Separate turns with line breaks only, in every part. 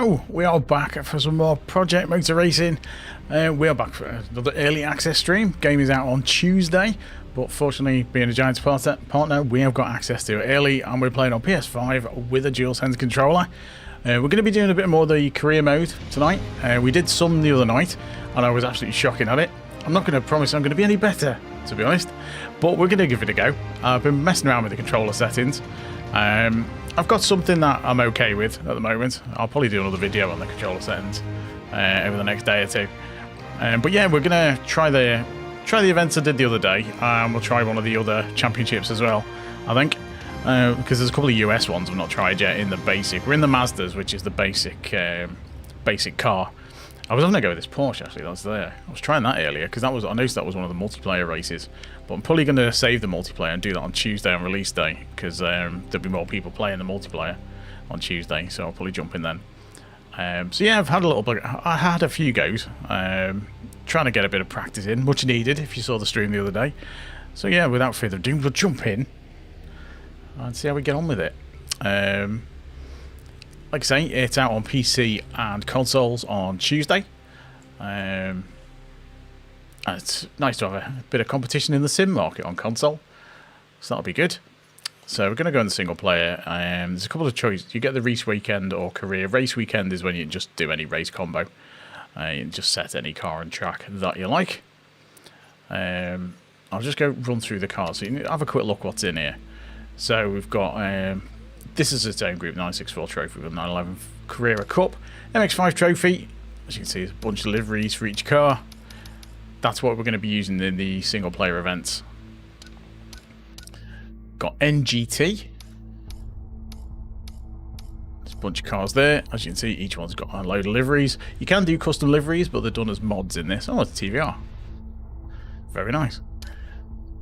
Hello, we are back for some more Project Motor Racing. We are back for another early access stream. Game is out on Tuesday, but fortunately, being a Giants partner, we have got access to it early, and we're playing on PS5 with a DualSense Controller. We're going to be doing a bit more of the career mode tonight. We did some the other night, and I was absolutely shocking at it. I'm not going to promise I'm going to be any better, to be honest, but we're going to give it a go. I've been messing around with the controller settings. I've got something that I'm okay with at the moment. I'll probably do another video on the controller settings over the next day or two. But yeah, we're gonna try the events I did the other day, and we'll try one of the other championships as well, I think, because there's a couple of US ones I've not tried yet in the basic. We're in the Mazdas, which is the basic car. I was having to go with this Porsche actually. That's there. I was trying that earlier because I noticed that was one of the multiplayer races. But I'm probably going to save the multiplayer and do that on Tuesday on release day because there'll be more people playing the multiplayer on Tuesday. So I'll probably jump in then. So yeah, I've had a little bit. I had a few goes, trying to get a bit of practice in, much needed. If you saw the stream the other day. So yeah, without further ado, we'll jump in and see how we get on with it. Like I say, it's out on PC and consoles on Tuesday. It's nice to have a bit of competition in the sim market on console, so that'll be good. So we're going to go in the single player. There's a couple of choices. You get the race weekend or career. Race weekend is when you can just do any race combo. You can just set any car and track that you like. I'll just go run through the cars so you can have a quick look what's in here. So we've got... this is its own Group 964 trophy with 911 Carrera Cup. MX5 trophy. As you can see, there's a bunch of liveries for each car. That's what we're going to be using in the single player events. Got NGT. There's a bunch of cars there. As you can see, each one's got a load of liveries. You can do custom liveries, but they're done as mods in this. Oh, it's a TVR. Very nice.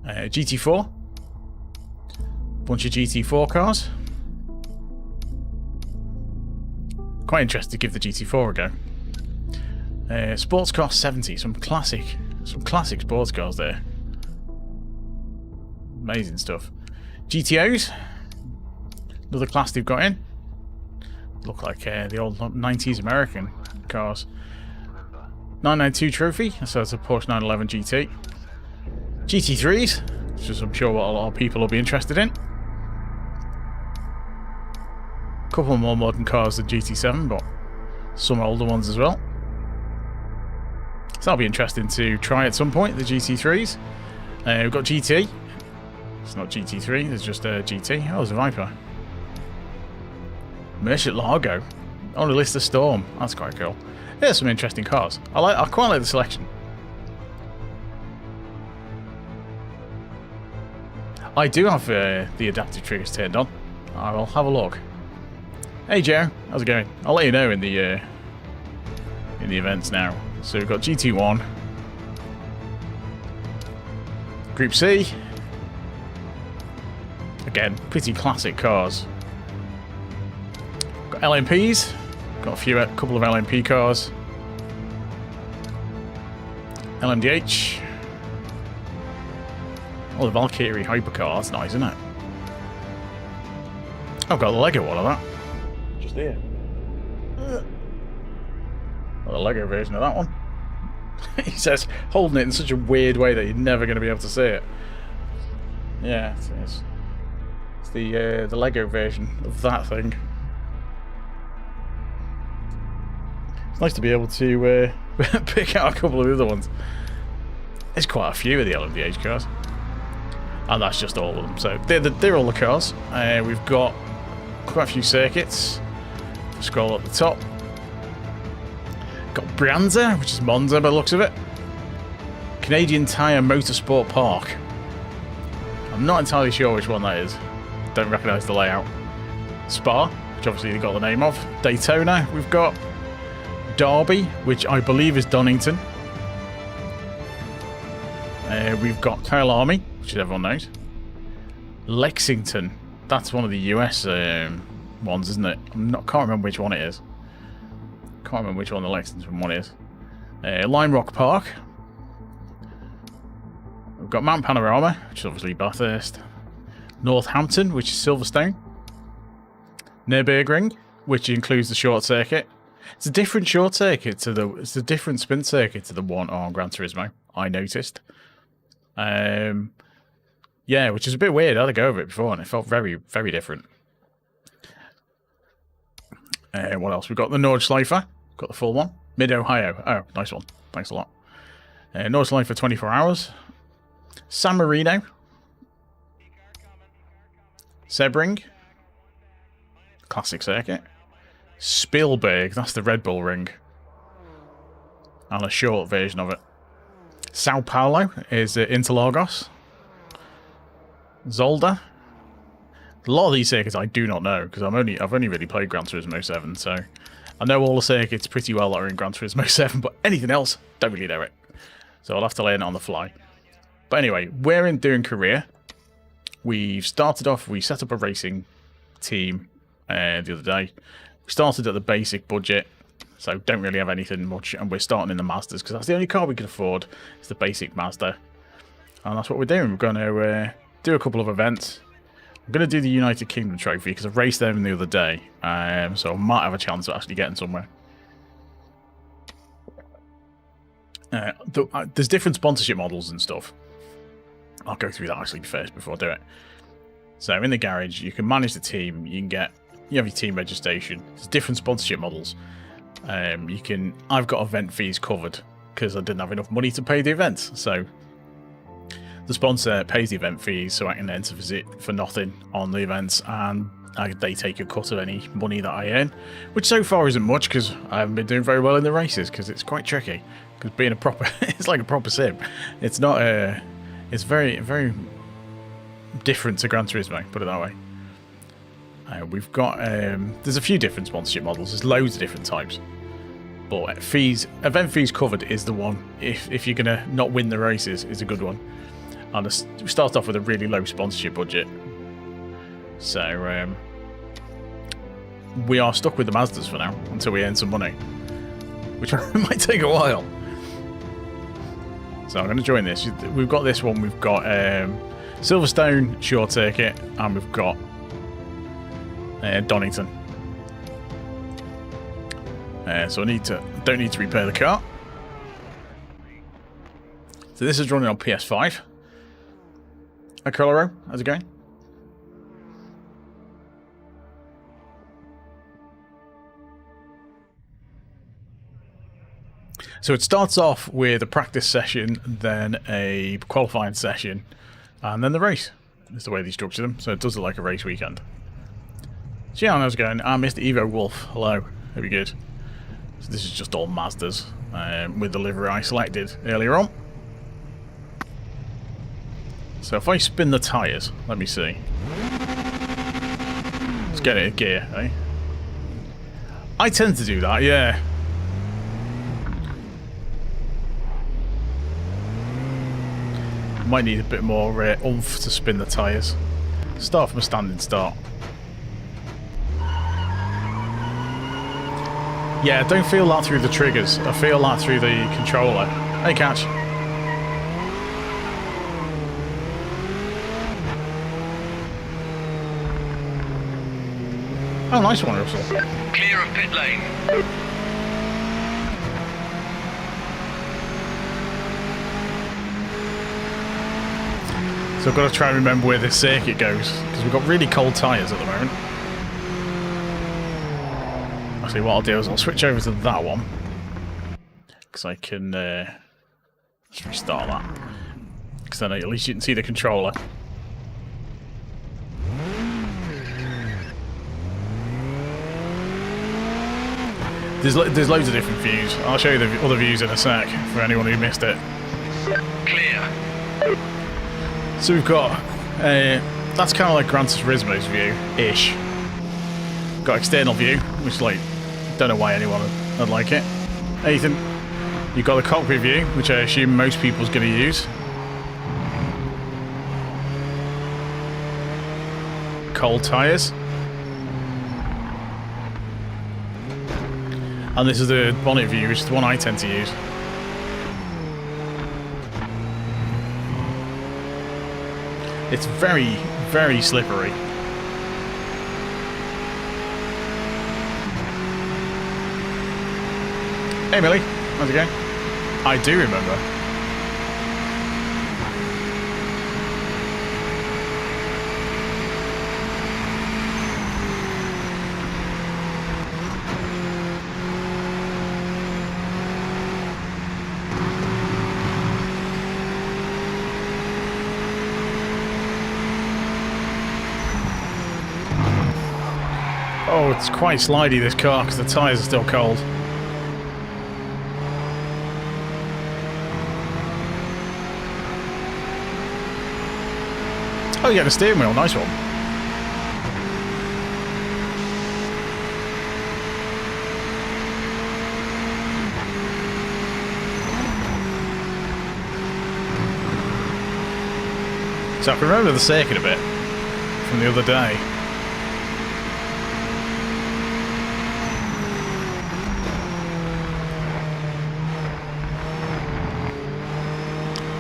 GT4. Bunch of GT4 cars. Quite interested to give the GT4 a go. Sports Car 70, some classic sports cars there. Amazing stuff. GTOs, another class they've got in. Look like the old 90s American cars. 992 trophy, so it's a Porsche 911 GT. GT3s, which is I'm sure what a lot of people will be interested in. Couple more modern cars than GT7, but some older ones as well. So that'll be interesting to try at some point, the GT3s. We've got GT. It's not GT3, there's just a GT. Oh, there's a Viper. Murcielago. On the list of Storm. That's quite cool. There's some interesting cars. I quite like the selection. I do have the adaptive triggers turned on. I will have a look. Hey Joe, how's it going? I'll let you know in the events now. So we've got GT1, Group C. Again, pretty classic cars. Got LMPs. Got a couple of LMP cars. LMDH. Oh, the Valkyrie hypercar. That's nice, isn't it? I've got the Lego one of that. Just there. Got the Lego version of that one. He says, holding it in such a weird way that you're never going to be able to see it. Yeah, it's the Lego version of that thing. It's nice to be able to pick out a couple of the other ones. There's quite a few of the LMDH cars. And that's just all of them. So they're all the cars. We've got quite a few circuits. Scroll up the top. Got Brianza, which is Monza by the looks of it. Canadian Tire Motorsport Park. I'm not entirely sure which one that is. Don't recognise the layout. Spa, which obviously they got the name of. Daytona, we've got. Derby, which I believe is Donington. We've got Kyle Army, which everyone knows. Lexington, that's one of the US ones, isn't it? Can't remember which one it is. Can't remember which one the Lexington one is. Lime Rock Park. We've got Mount Panorama, which is obviously Bathurst. Northampton, which is Silverstone. Nürburgring, which includes the short circuit. It's a different short circuit to the. It's a different spin circuit to the one on Gran Turismo. I noticed. Yeah, which is a bit weird. I had to go over it before, and it felt very, very different. What else? We've got the Nordschleifer. Got the full one. Mid-Ohio. Oh, nice one. Thanks a lot. Nordschleifer 24 hours. San Marino. Sebring. Classic circuit. Spielberg. That's the Red Bull ring. And a short version of it. Sao Paulo is Interlagos. Zolder. A lot of these circuits I do not know because I've only really played Gran Turismo 7, so I know all the circuits pretty well that are in Gran Turismo 7, but anything else, don't really know it. So I'll have to learn it on the fly. But anyway, we're doing Korea. We've started off, we set up a racing team the other day. We started at the basic budget, so don't really have anything much, and we're starting in the Mazdas because that's the only car we can afford. It's the basic Mazda, and that's what we're doing. We're going to do a couple of events. I'm going to do the United Kingdom trophy because I raced them the other day, so I might have a chance of actually getting somewhere. There's different sponsorship models and stuff. I'll go through that actually first before I do it. So in the garage, you can manage the team. You have your team registration. There's different sponsorship models. I've got event fees covered because I didn't have enough money to pay the events. So the sponsor pays the event fees, so I can enter for nothing on the events, and they take a cut of any money that I earn, which so far isn't much because I haven't been doing very well in the races because it's quite tricky. Because being a proper, it's like a proper sim. It's not it's very, very different to Gran Turismo, put it that way. We've got, there's a few different sponsorship models. There's loads of different types. But event fees covered is the one. If you're going to not win the races, is a good one. And we start off with a really low sponsorship budget. So, we are stuck with the Mazdas for now, until we earn some money. Which might take a while. So I'm going to join this. We've got this one. We've got Silverstone short circuit, and we've got Donington. So I don't need to repair the car. So this is running on PS5. Hi Coloro, how's it going? So it starts off with a practice session, then a qualifying session, and then the race. That's the way they structure them, so it does look like a race weekend. So yeah, how's it going? I'm Mr. Evo Wolf. Hello, hope you're good. So this is just all Mazdas with the livery I selected earlier on. So if I spin the tyres, let me see. Let's get it in gear, eh? I tend to do that, yeah. Might need a bit more oomph to spin the tyres. Start from a standing start. Yeah, don't feel that through the triggers. I feel that through the controller. Hey, catch. Oh, nice one, Russell.
Clear of pit lane.
So I've got to try and remember where this circuit goes, because we've got really cold tyres at the moment. Actually, what I'll do is I'll switch over to that one, because I can let's restart that, because then at least you can see the controller. There's loads of different views. I'll show you the other views in a sec for anyone who missed it.
Clear.
So we've got, that's kind of like Gran Turismo's view-ish. Got external view, which like, don't know why anyone would like it. Ethan, you've got the cockpit view, which I assume most people's going to use. Cold tyres. And this is the bonnet view, which is the one I tend to use. It's very, very slippery. Hey Millie, how's it going? I do remember. Oh, it's quite slidey, this car, because the tyres are still cold. Oh, you got a steering wheel, nice one. So I can remember the circuit a bit from the other day.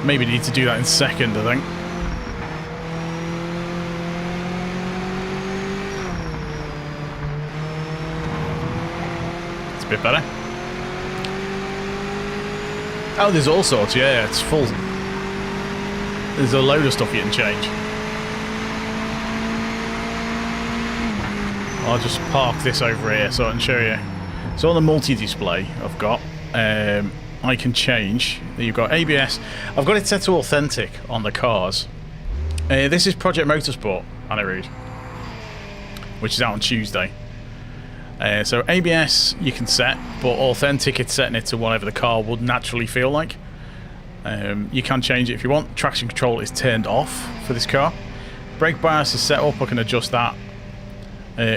Maybe need to do that in second, I think. It's a bit better. Oh, there's all sorts, yeah, it's full. There's a load of stuff you can change. I'll just park this over here so I can show you. So on the multi-display I've got, I can change. You've got ABS. I've got it set to authentic on the cars. This is Project Motorsport, Anna Reed, which is out on Tuesday. So ABS you can set, but authentic it's setting it to whatever the car would naturally feel like. You can change it if you want. Traction control is turned off for this car. Brake bias is set up. I can adjust that.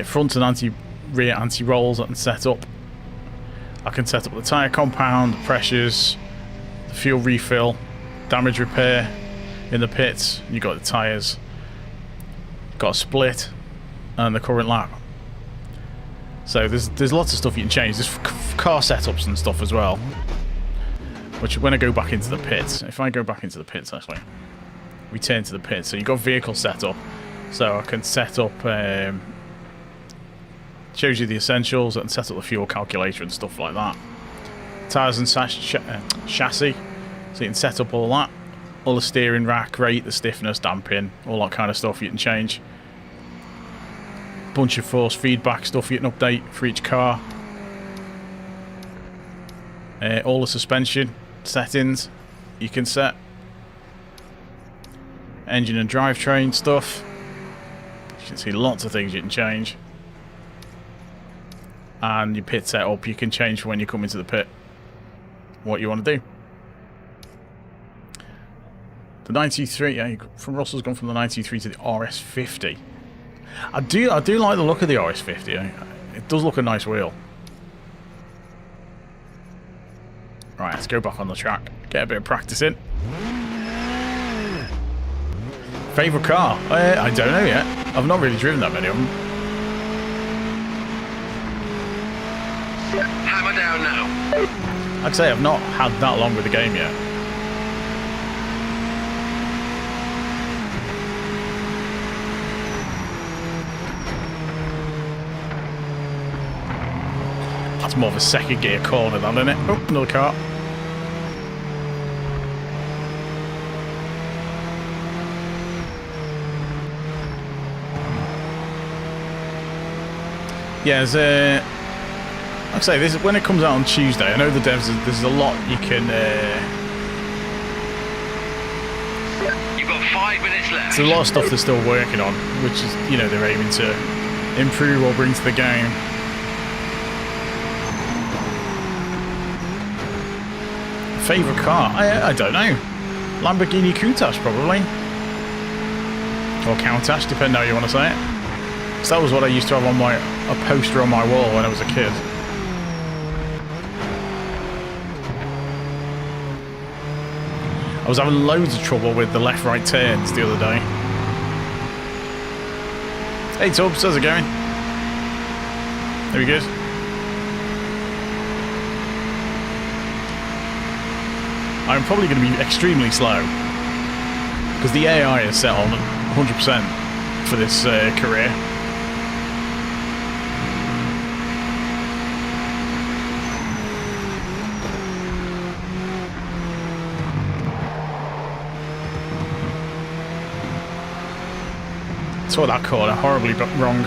Front and rear anti-rolls I can set up. I can set up the tyre compound, the pressures, the fuel refill, damage repair in the pits. You've got the tyres, got a split, and the current lap. So there's lots of stuff you can change. There's car setups and stuff as well. Which when I go back into the pits, if I go back into the pits actually, return to the pits. So you've got vehicle setup. So I can set up, shows you the essentials and set up the fuel calculator and stuff like that. Tyres and chassis, so you can set up all that. All the steering rack, rate, the stiffness, damping, all that kind of stuff you can change. Bunch of force feedback stuff you can update for each car. All the suspension settings you can set. Engine and drivetrain stuff. You can see lots of things you can change. And your pit setup you can change for when you come into the pit what you want to do. The 93, yeah, from Russell's gone from the 93 to the RS50. I do like the look of the RS50. It does look a nice wheel. Right, let's go back on the track. Get a bit of practice in. Favourite car? I don't know yet. I've not really driven that many of them.
Hammer down now.
I'd say I've not had that long with the game yet. That's more of a second gear corner than, isn't it? Oh, another car. Yeah, there's like I say, this when it comes out on Tuesday. I know the devs. There's a lot you can.
You've got 5 minutes left.
There's a lot of stuff they're still working on, which is they're aiming to improve or bring to the game. Favorite car? I don't know. Lamborghini Countach probably, or Countach, depending how you want to say it. So that was what I used to have on a poster on my wall when I was a kid. I was having loads of trouble with the left-right turns the other day. Hey Tubbs, how's it going? Very good. I'm probably going to be extremely slow because the AI is set on 100% for this career. Saw that corner horribly wrong.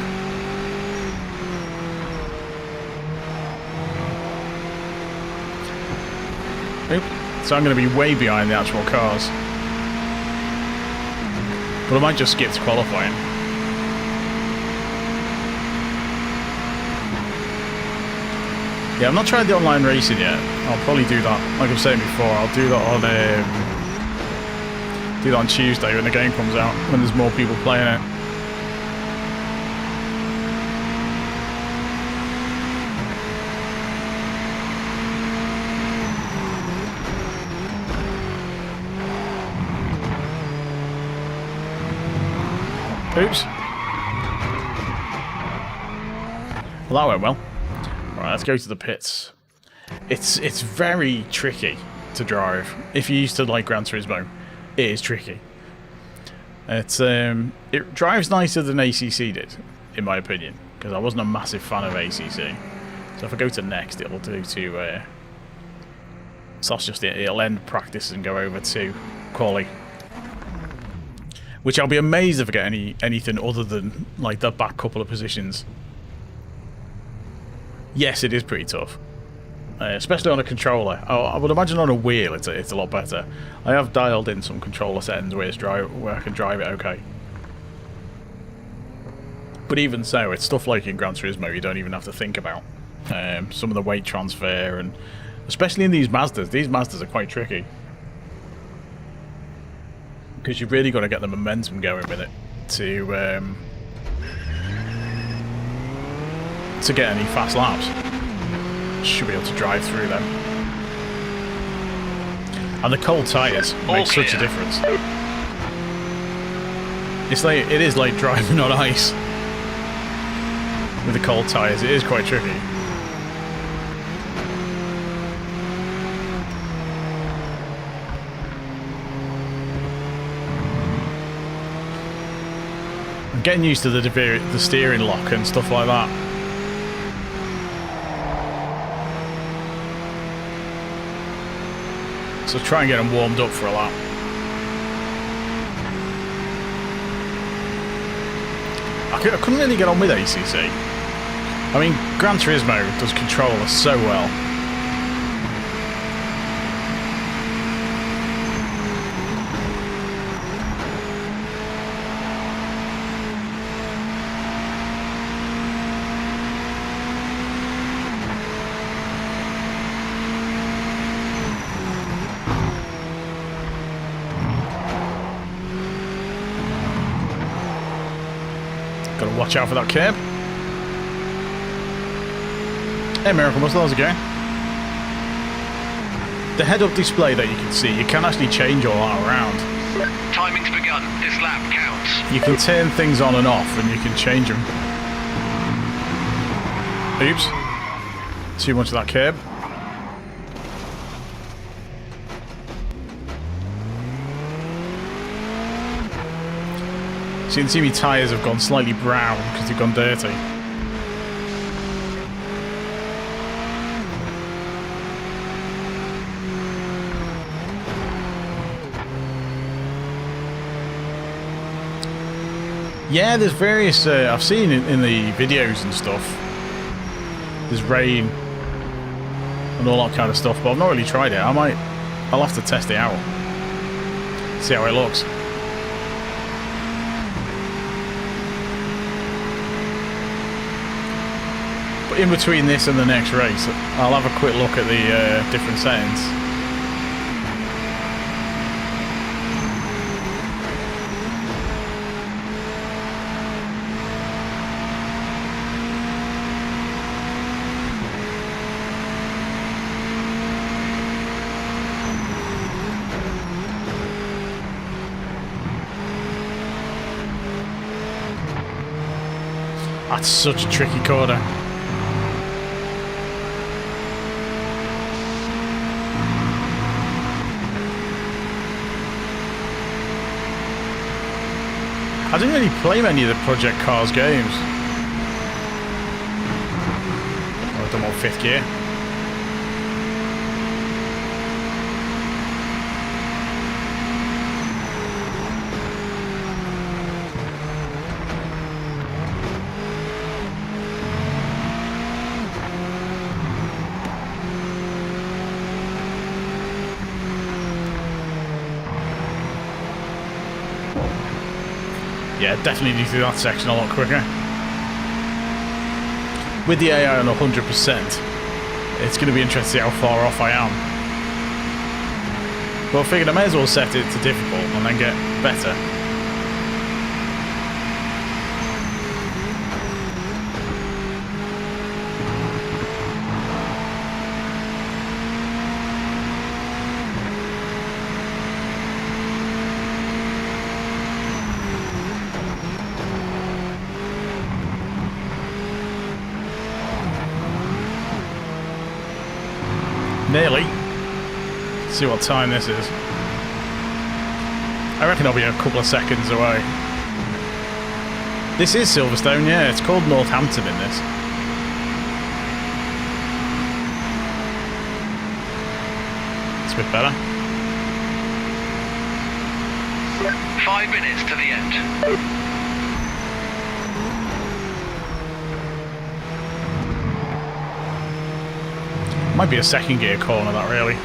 Oop. So I'm going to be way behind the actual cars. But I might just skip to qualifying. Yeah, I've not tried the online racing yet. I'll probably do that. Like I was saying before, I'll do that on Tuesday when the game comes out, when there's more people playing it. Oops. Well, that went well. Right, let's go to the pits. It's very tricky to drive. If you're used to like Gran Turismo, it is tricky. It drives nicer than ACC did, in my opinion, because I wasn't a massive fan of ACC. So if I go to next, it'll do to. So that's just it. It'll end practice and go over to quali. Which I'll be amazed if I get anything other than like the back couple of positions. Yes, it is pretty tough, especially on a controller. I would imagine on a wheel it's a lot better. I have dialed in some controller settings where I can drive it okay. But even so, it's stuff like in Gran Turismo you don't even have to think about. Some of the weight transfer, and especially in these Mazdas. These Mazdas are quite tricky. Because you've really got to get the momentum going with it to get any fast laps. Should be able to drive through them. And the cold tyres make such a difference. It is like driving on ice with the cold tyres. It is quite tricky. I'm getting used to the steering lock and stuff like that. So try and get them warmed up for a lap. I couldn't really get on with ACC. I mean, Gran Turismo does controller so well. Gotta watch out for that curb. Hey Miracle Muscle, how's it going? The head-up display that you can see, you can actually change all that around.
Timing's begun. This lap counts.
You can turn things on and off and you can change them. Oops. Too much of that curb. So you can see my tyres have gone slightly brown because they've gone dirty. Yeah, there's various, I've seen in the videos and stuff, there's rain and all that kind of stuff, but I've not really tried it. I'll have to test it out, see how it looks. But in between this and the next race, I'll have a quick look at the different settings. That's such a tricky corner. I didn't really play many of the Project Cars games. I've done on 5th gear. Yeah, definitely need to do that section a lot quicker. With the AI on 100%, it's going to be interesting to see how far off I am. But I figured I may as well set it to difficult and then get better. Nearly. Let's see what time this is. I reckon I'll be a couple of seconds away. This is Silverstone, yeah. It's called Northampton in this. It's a bit better.
5 minutes to the end.
Might be a second gear corner, that really.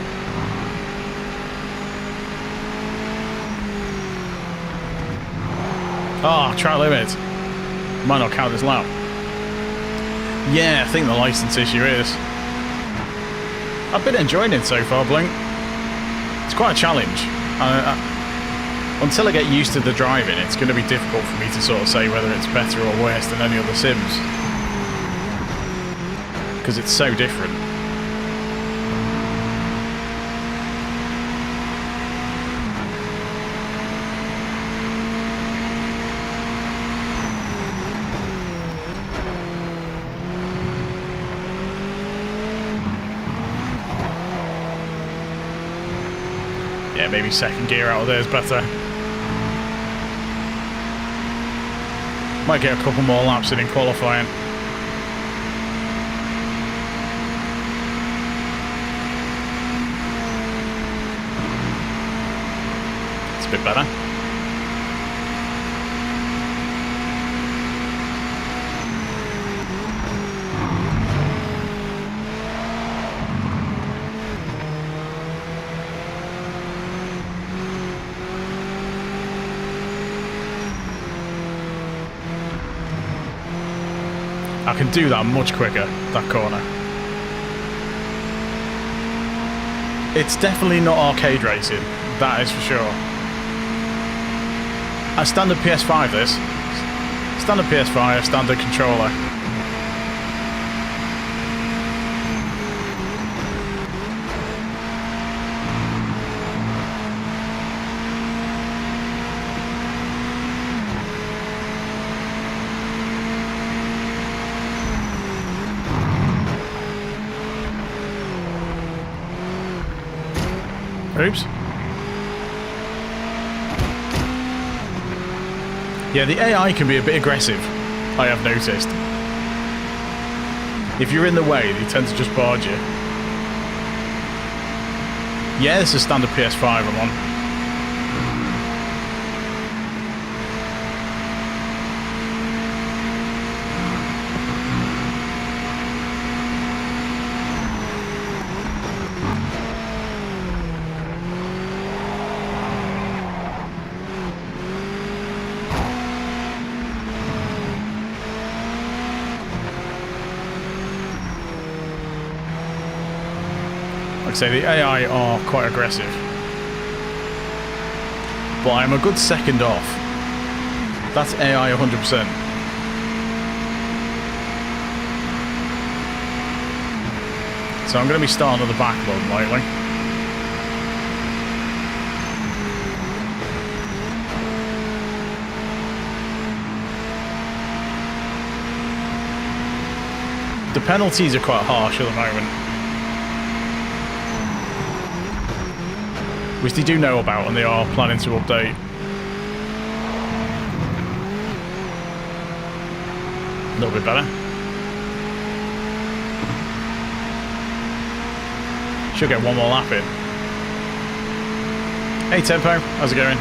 Oh, track limit. Might not count this lap. Yeah, I think the license issue is. I've been enjoying it so far, Blink. It's quite a challenge. Until I get used to the driving, it's going to be difficult for me to sort of say whether it's better or worse than any other Sims. Because it's so different. Yeah, maybe second gear out of there is better. Might get a couple more laps in qualifying. It's a bit better. I can do that much quicker, that corner. It's definitely not arcade racing, that is for sure. A standard PS5 this. Standard PS5, standard controller. Oops. Yeah, the AI can be a bit aggressive, I have noticed. If you're in the way, they tend to just barge you. Yeah, this is standard PS5 I'm on. Like I say, the AI are quite aggressive. But I'm a good second off. That's AI 100%. So I'm going to be starting at the back more than likely. The penalties are quite harsh at the moment. Which they do know about and they are planning to update. A little bit better. Should get one more lap in. Hey Tempo, how's it going?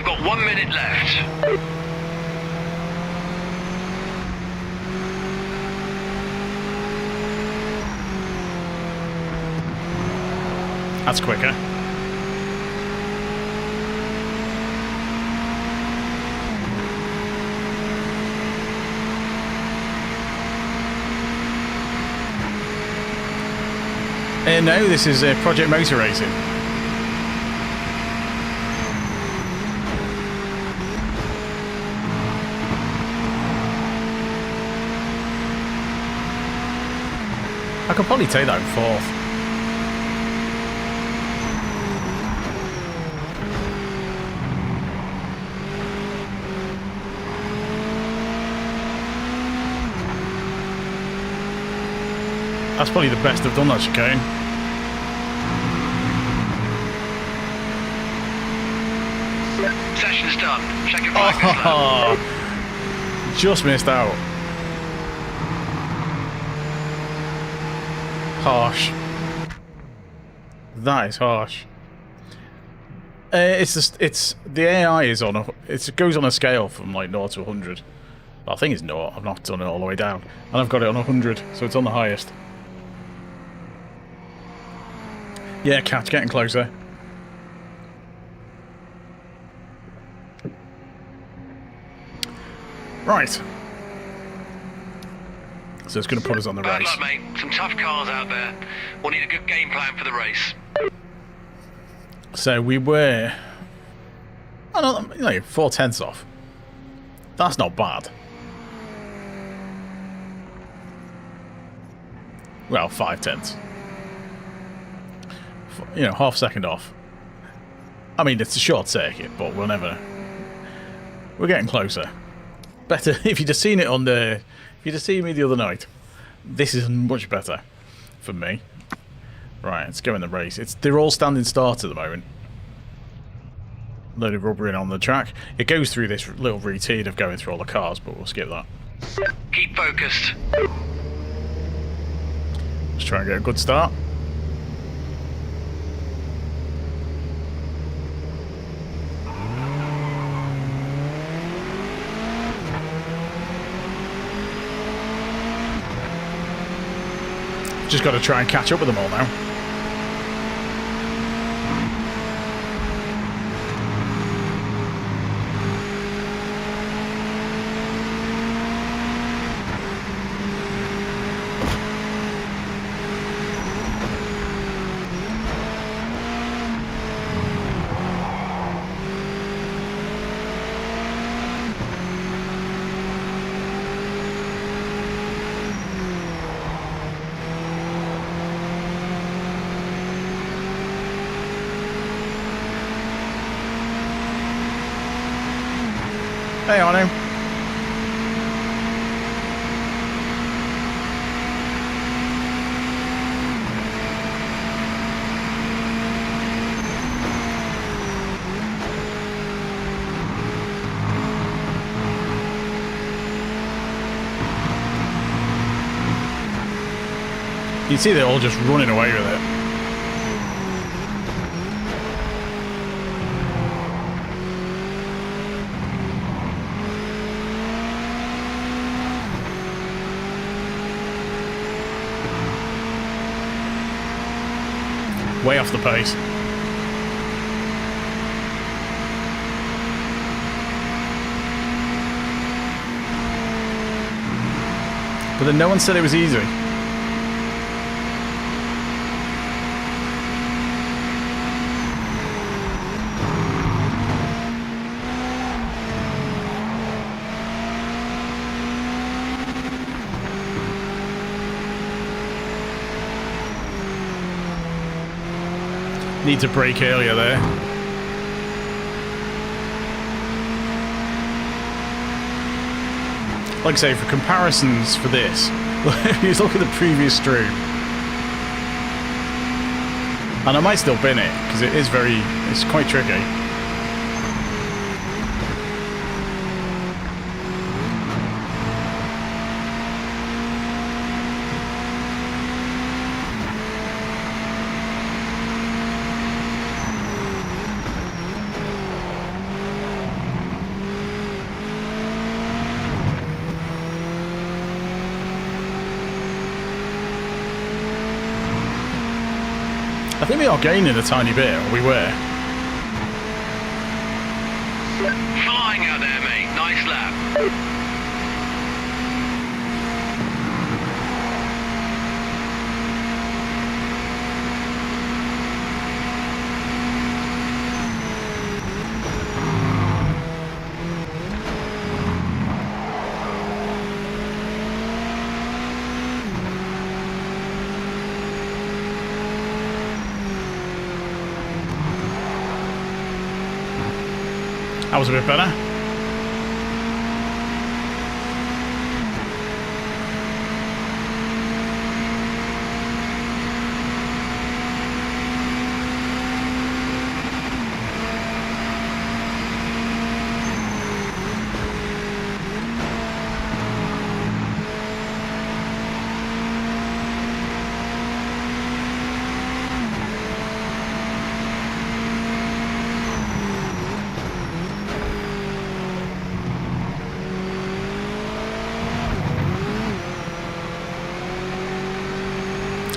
You've got 1 minute left.
That's quicker. No, this is Project Motor Racing. I could probably take that in fourth. That's probably the best I've done that chicane.
Session's done. Check your practice lap.
Oh, just missed out. Harsh. That is harsh. It's just, it's the AI is on a, it goes on a scale from like 0 to 100. I think it's 0. I've not done it all the way down, and I've got it on 100, so it's on the highest. Yeah, cat's getting closer. Right. So it's going to put us on the
Bad
race.
luck, mate. Some tough cars out there. We'll need a good game plan for the race.
So we were, I don't know, 4/10 off. That's not bad. Well, 5/10. You know, half second off. I mean, it's a short circuit, but we're getting closer. Better if you'd have seen it on the, if you'd have seen me the other night. This is much better for me. Right, let's go in the race. They're all standing start at the moment. Load of rubber in on the track. It goes through this little routine of going through all the cars, but we'll skip that.
Keep focused.
Let's try and get a good start. Just got to try and catch up with them all now. Hey, Arno. You see they're all just running away with it. Way off the pace. But then no one said it was easy. Need to brake earlier there. Like I say, for comparisons for this, if you look at the previous stream, and I might still bin it because it's quite tricky. think we are gaining a tiny bit, or we were.
Flying out there, mate. Nice lap.
That was a bit better.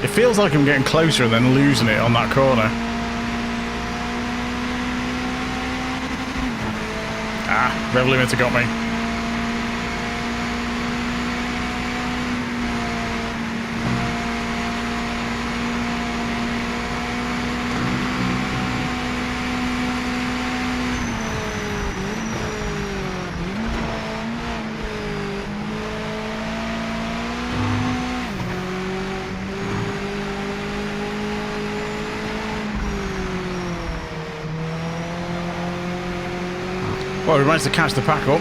It feels like I'm getting closer and then losing it on that corner. Ah, rev limiter got me. Well, we managed to catch the pack up.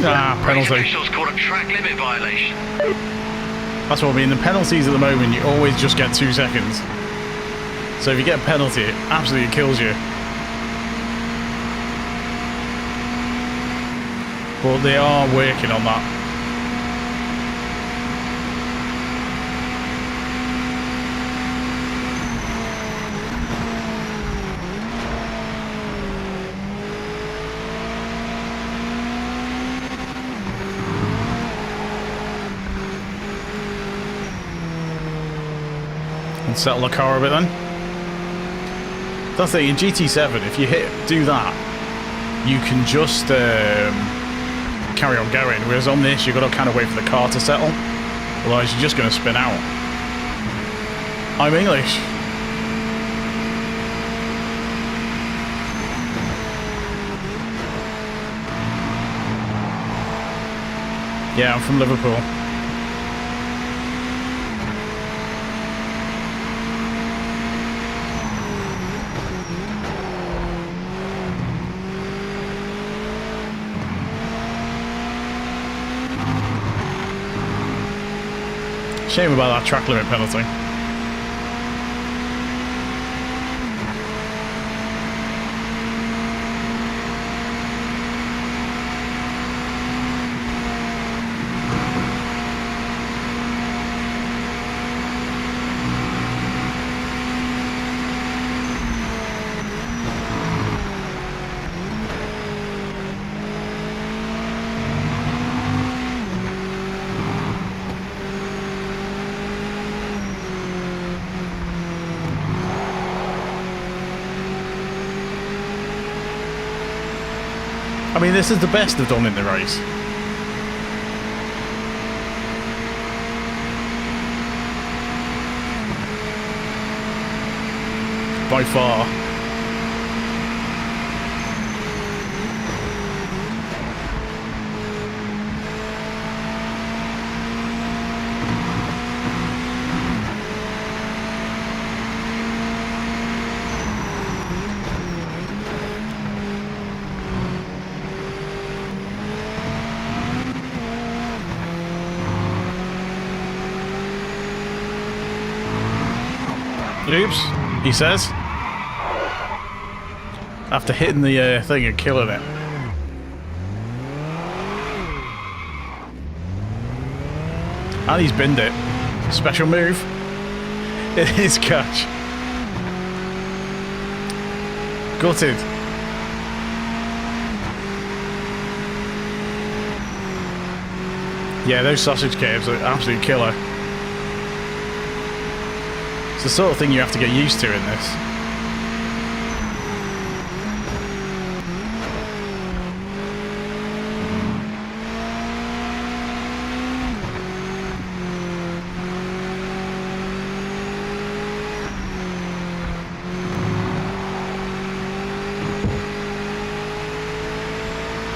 Ah, penalty.
Officials called a track limit violation.
That's what I mean. The penalties at the moment, you always just get 2 seconds. So if you get a penalty, it absolutely kills you. But they are working on that. And settle the car a bit then. That's the thing, in GT7, if you do that, you can just carry on going. Whereas on this, you've got to kind of wait for the car to settle. Otherwise, you're just going to spin out. I'm English. Yeah, I'm from Liverpool. Shame about that track limit penalty. I mean, this is the best they've done in the race. By far. Oops, he says. After hitting the thing and killing it. And he's binned it. Special move. It is catch. Gutted. Yeah, those sausage caves are absolute killer. It's the sort of thing you have to get used to in this.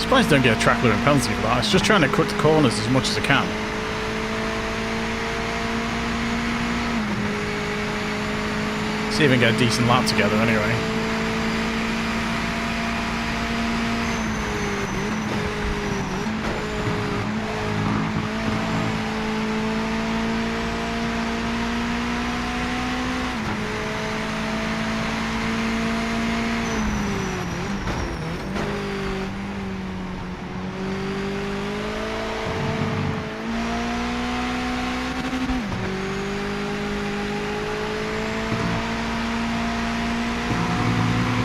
Surprised I don't get a track limit penalty for that. It's just trying to cut the corners as much as I can. See if we can get a decent lap together anyway.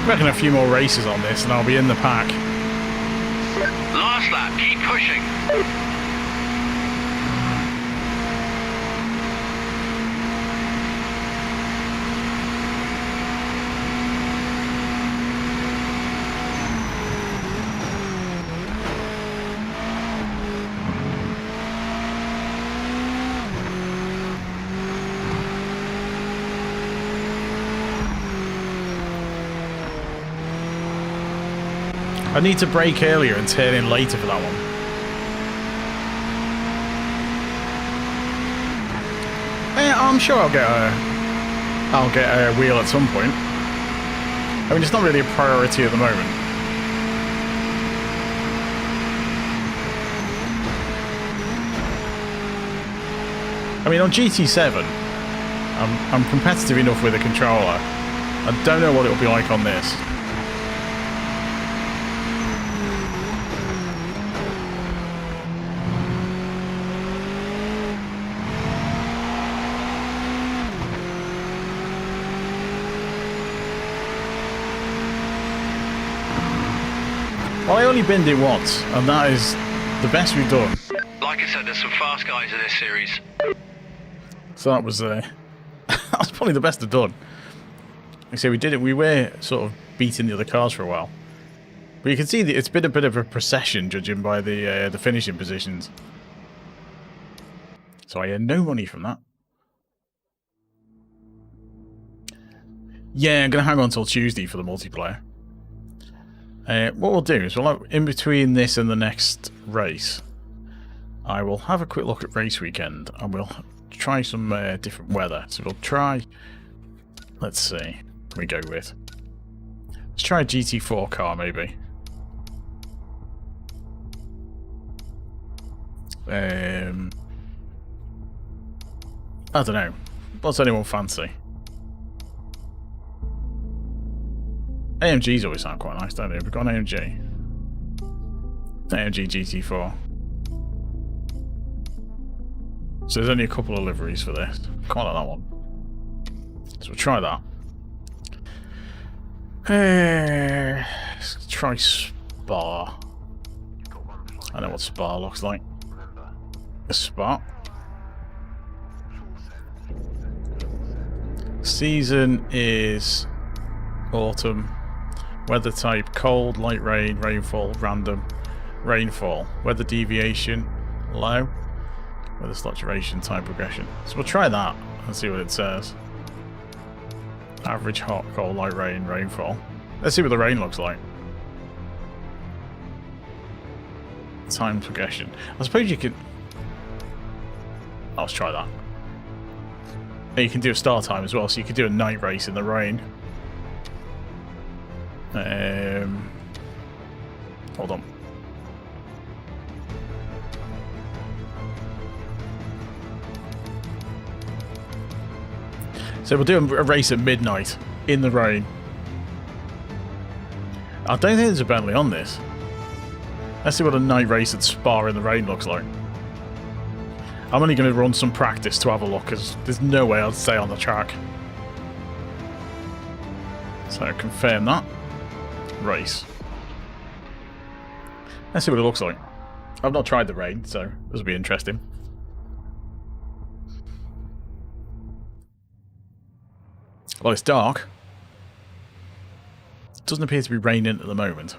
I reckon a few more races on this and I'll be in the pack.
Last lap, keep pushing.
I need to brake earlier and turn in later for that one. I'm sure I'll get a wheel at some point. I mean, it's not really a priority at the moment. I mean, on GT7, I'm competitive enough with a controller. I don't know what it'll be like on this. Well, I only binned it once, and that is the best we've done.
Like I said, there's some fast guys in this series.
So that was that was probably the best I've done. Like I say, we did it. We were sort of beating the other cars for a while, but you can see that it's been a bit of a procession, judging by the finishing positions. So I earned no money from that. Yeah, I'm gonna hang on till Tuesday for the multiplayer. What we'll do is in between this and the next race, I will have a quick look at race weekend and we'll try some different weather. So we'll try, let's see, we go with. Let's try a GT4 car maybe. I don't know. What's anyone fancy? AMGs always sound quite nice, don't they? We've got an AMG. AMG GT4. So there's only a couple of liveries for this. Quite like that one. So we'll try that. Let's try Spa. I know what Spa looks like. A Spa. Season is autumn. Weather type cold, light rain, rainfall, random, rainfall. Weather deviation, low. Weather slot duration, time progression. So we'll try that and see what it says. Average hot, cold, light rain, rainfall. Let's see what the rain looks like. Time progression. I suppose you could... Let's try that. And you can do a start time as well, so you could do a night race in the rain. Hold on. So we'll do a race at midnight in the rain. I don't think there's a Bentley on this. Let's see what a night race at Spa in the rain looks like. I'm only going to run some practice to have a look, because there's no way I'll stay on the track. So confirm that. Race. Let's see what it looks like. I've not tried the rain, so this will be interesting. Well, it's dark. It doesn't appear to be raining at the moment.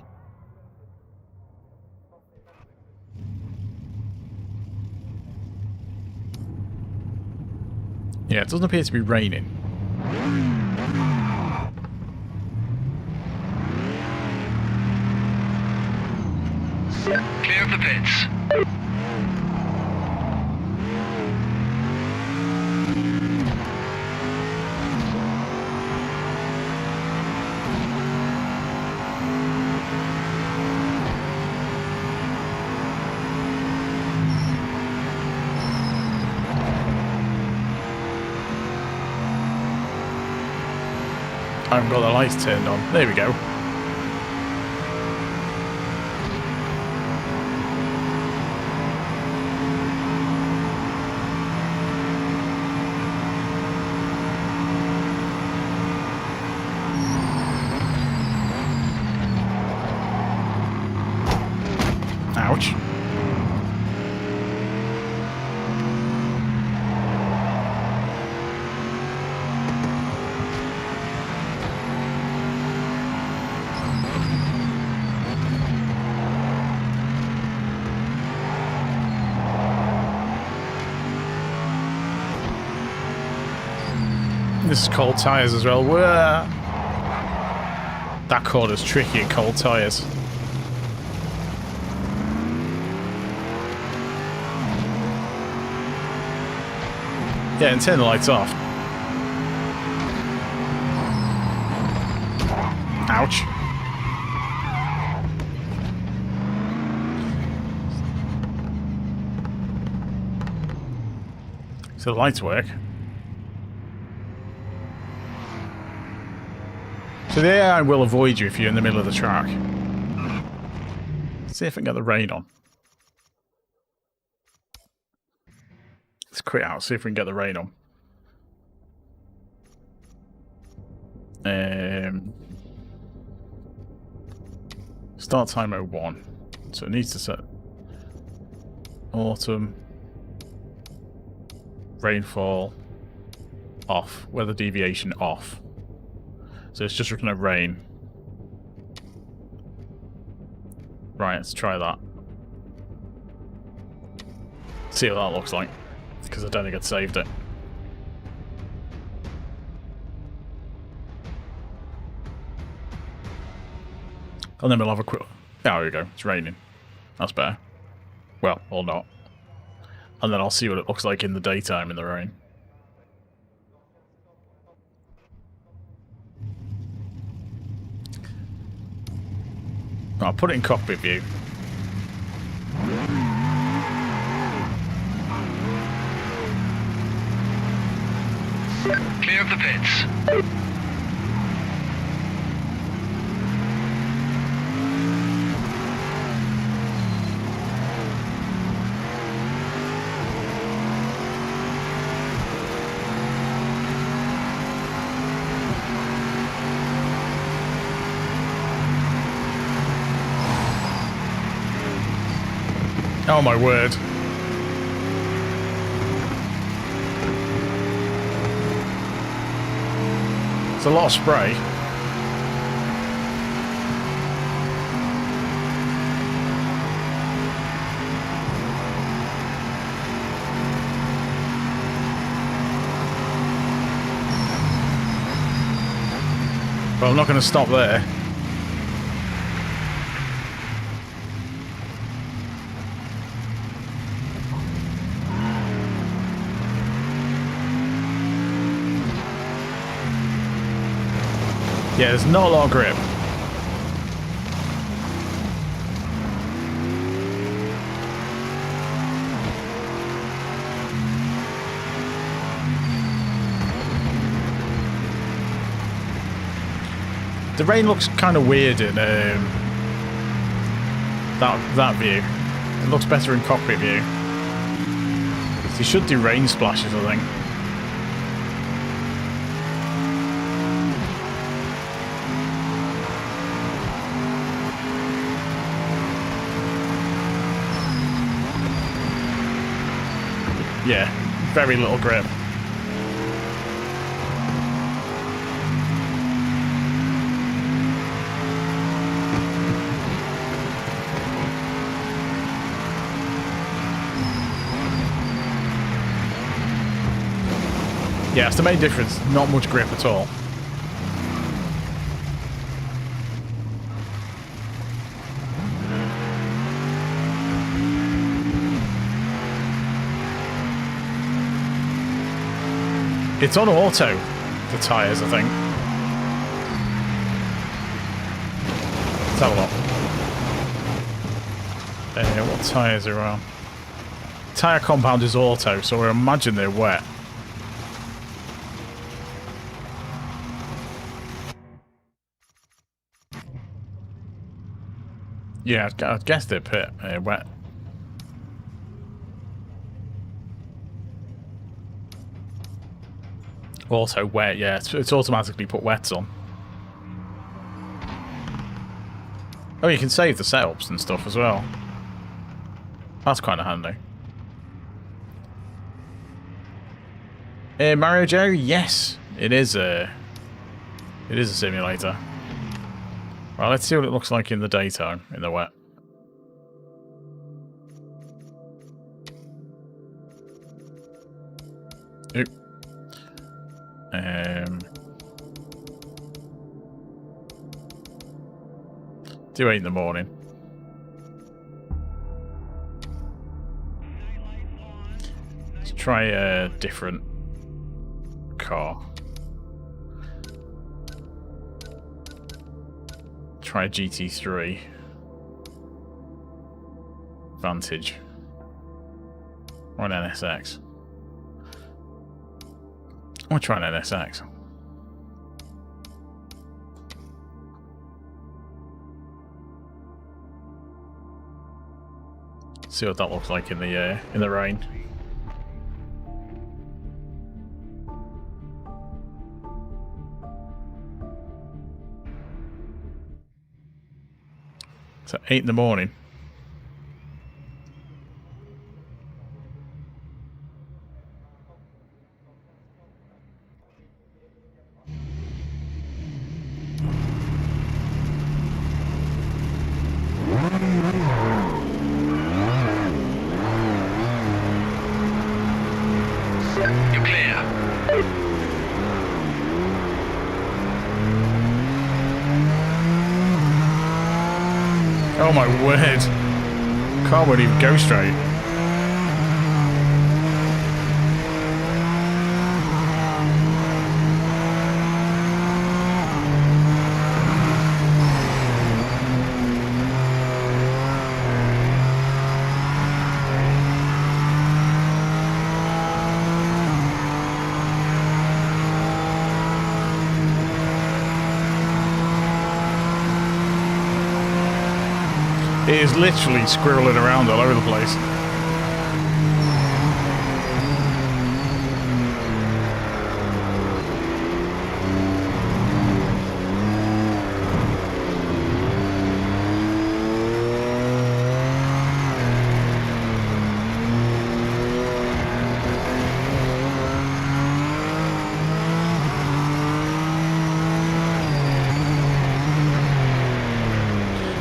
Yeah, it doesn't appear to be raining.
Clear of the pits.
I haven't got the lights turned on. There we go. Ouch. This is cold tyres as well. Whoa. That corner's tricky at cold tyres. Yeah, and turn the lights off. Ouch. So the lights work. So the AI will avoid you if you're in the middle of the track. Let's see if I can get the rain on. Let's quit out, see if we can get the rain on. Start time 01. So it needs to set autumn, rainfall off, weather deviation off. So it's just looking at rain. Right, let's try that. See what that looks like. Because I don't think I'd saved it. And then we'll have a quick... There we go, it's raining. That's better. Well, or not. And then I'll see what it looks like in the daytime in the rain. I'll put it in cockpit view.
Clear of the pits.
Oh my word. It's a lot of spray. But I'm not going to stop there. Yeah, there's not a lot of grip. The rain looks kind of weird in that view. It looks better in cockpit view. So you should do rain splashes, I think. Yeah, very little grip. Yeah, it's the main difference. Not much grip at all. It's on auto, the tyres, I think. Let's have a look. What tyres are on? Tyre compound is auto, so I imagine they're wet. Yeah, I guess they're wet. Also wet, yeah. It's automatically put wets on. Oh, you can save the setups and stuff as well. That's kind of handy. Mario Joe, yes, it is a simulator. Well, let's see what it looks like in the daytime, in the wet. Oop. Do 8 in the morning. Let's try a different car. Try a GT3 Vantage or an NSX. I'll try an NSX. See what that looks like in the rain. So 8 in the morning.
You're clear.
Oh my word. Car won't even go straight. It is literally squirreling around all over the place.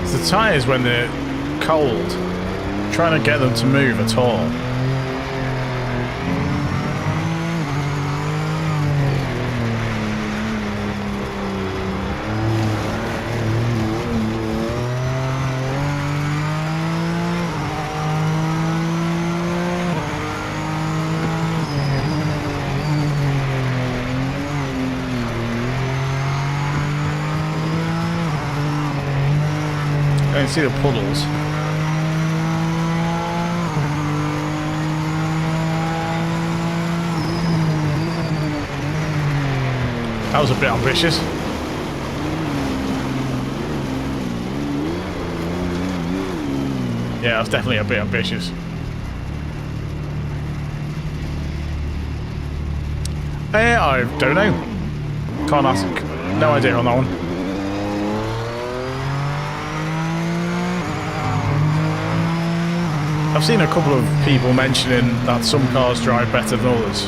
It's the tyres when they're cold, trying to get them to move at all. I can see the puddles. That was a bit ambitious. Yeah, that's definitely a bit ambitious. I don't know. Can't ask. No idea on that one. I've seen a couple of people mentioning that some cars drive better than others.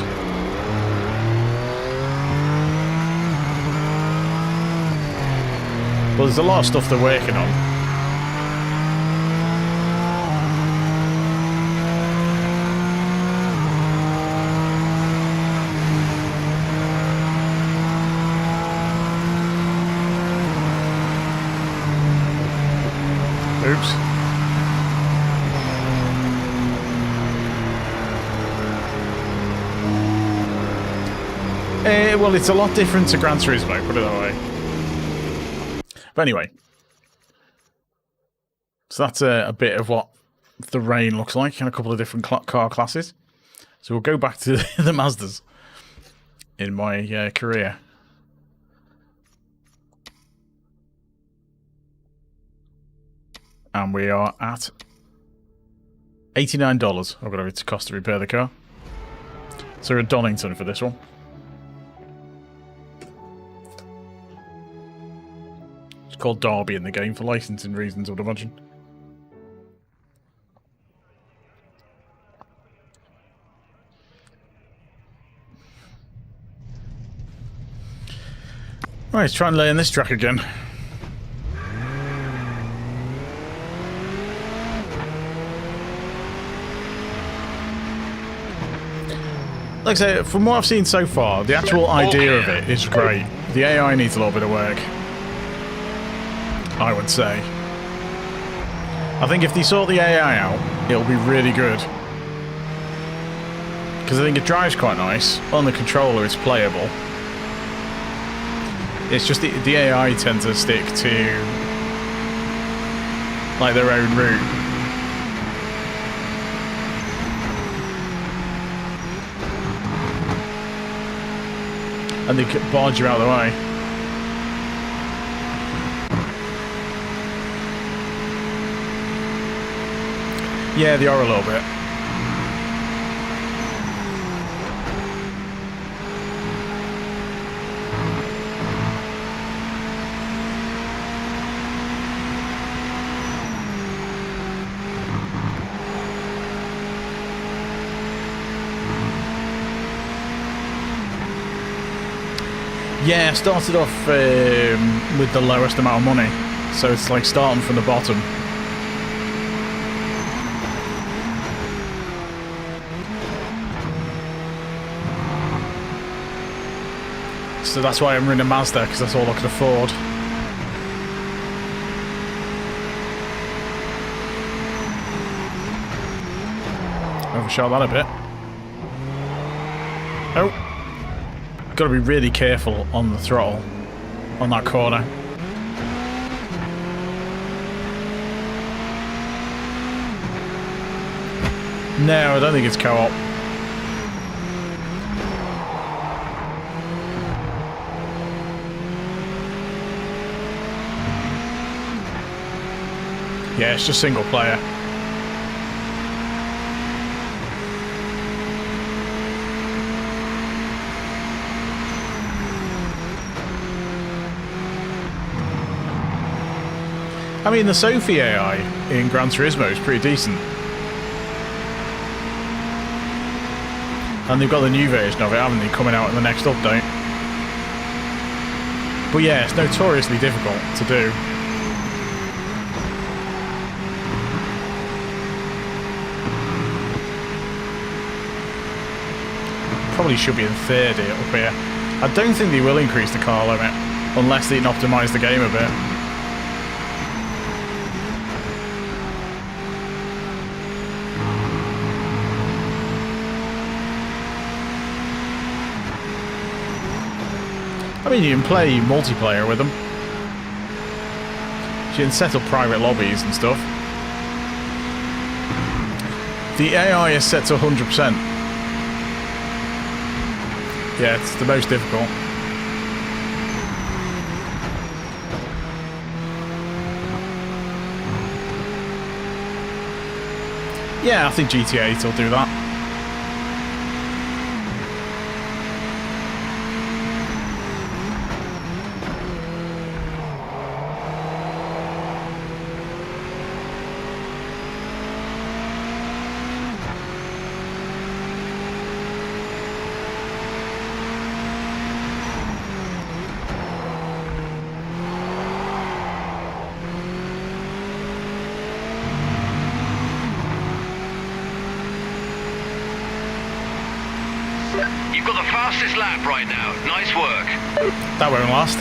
Well, there's a lot of stuff they're working on. Oops. Well, it's a lot different to Gran Turismo, put it that way. But anyway. So that's a bit of what the rain looks like in a couple of different car classes. So we'll go back to the Mazdas in my career. And we are at $89. I've got to cost to repair the car. So we're at Donington for this one. It's called Derby in the game for licensing reasons, I would imagine. Right, let's try and lay in this track again. Like I say, from what I've seen so far, the actual idea of it is great. The AI needs a little bit of work, I would say. I think if they sort the AI out, it'll be really good. Because I think it drives quite nice. On the controller, it's playable. It's just the AI tend to stick to like their own route. And they could barge you out of the way. Yeah, they are a little bit. Yeah, I started off with the lowest amount of money, so it's like starting from the bottom. So that's why I'm running a Mazda, because that's all I could afford. Overshot that a bit. Oh. Got to be really careful on the throttle on that corner. No, I don't think it's co-op. Yeah, it's just single player. I mean, the Sophie AI in Gran Turismo is pretty decent. And they've got the new version of it, haven't they, coming out in the next update. But yeah, it's notoriously difficult to do. Probably should be in 30 up here. I don't think they will increase the car limit, unless they can optimise the game a bit. I mean, you can play multiplayer with them. You can set up private lobbies and stuff. The AI is set to 100%. Yeah, it's the most difficult. Yeah, I think GTA 8 will do that.
You've got the fastest lap right now. Nice work.
That won't last.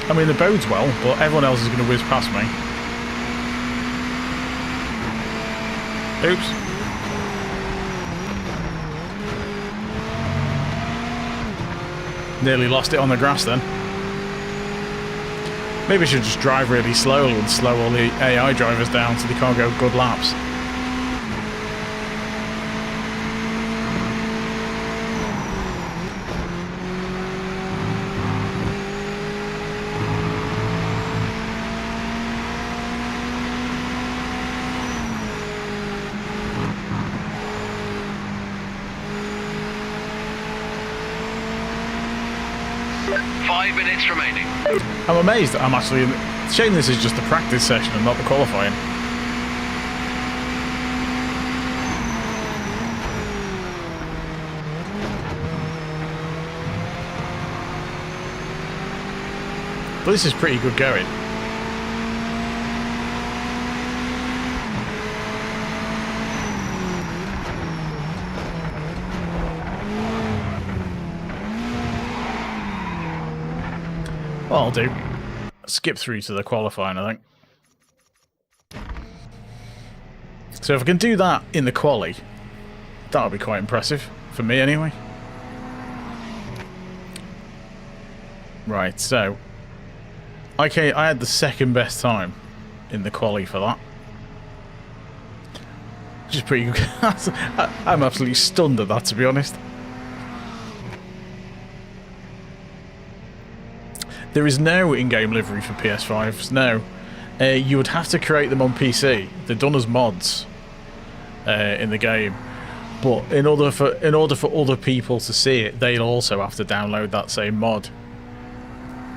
I mean, the bodes well, but everyone else is going to whiz past me. Oops. Nearly lost it on the grass then. Maybe I should just drive really slowly and slow all the AI drivers down so they can't go good laps.
Remaining.
I'm amazed that I'm actually in. Shame this is just the practice session and not the qualifying. But this is pretty good going. Well, I'll do. Skip through to the qualifying, I think. So if I can do that in the quali, that'll be quite impressive. For me, anyway. Right, so... Okay, I had the second best time in the quali for that. Which is pretty good. I'm absolutely stunned at that, to be honest. There is no in-game livery for PS5s. No, you would have to create them on PC. They're done as mods in the game, but in order for other people to see it, they'll also have to download that same mod.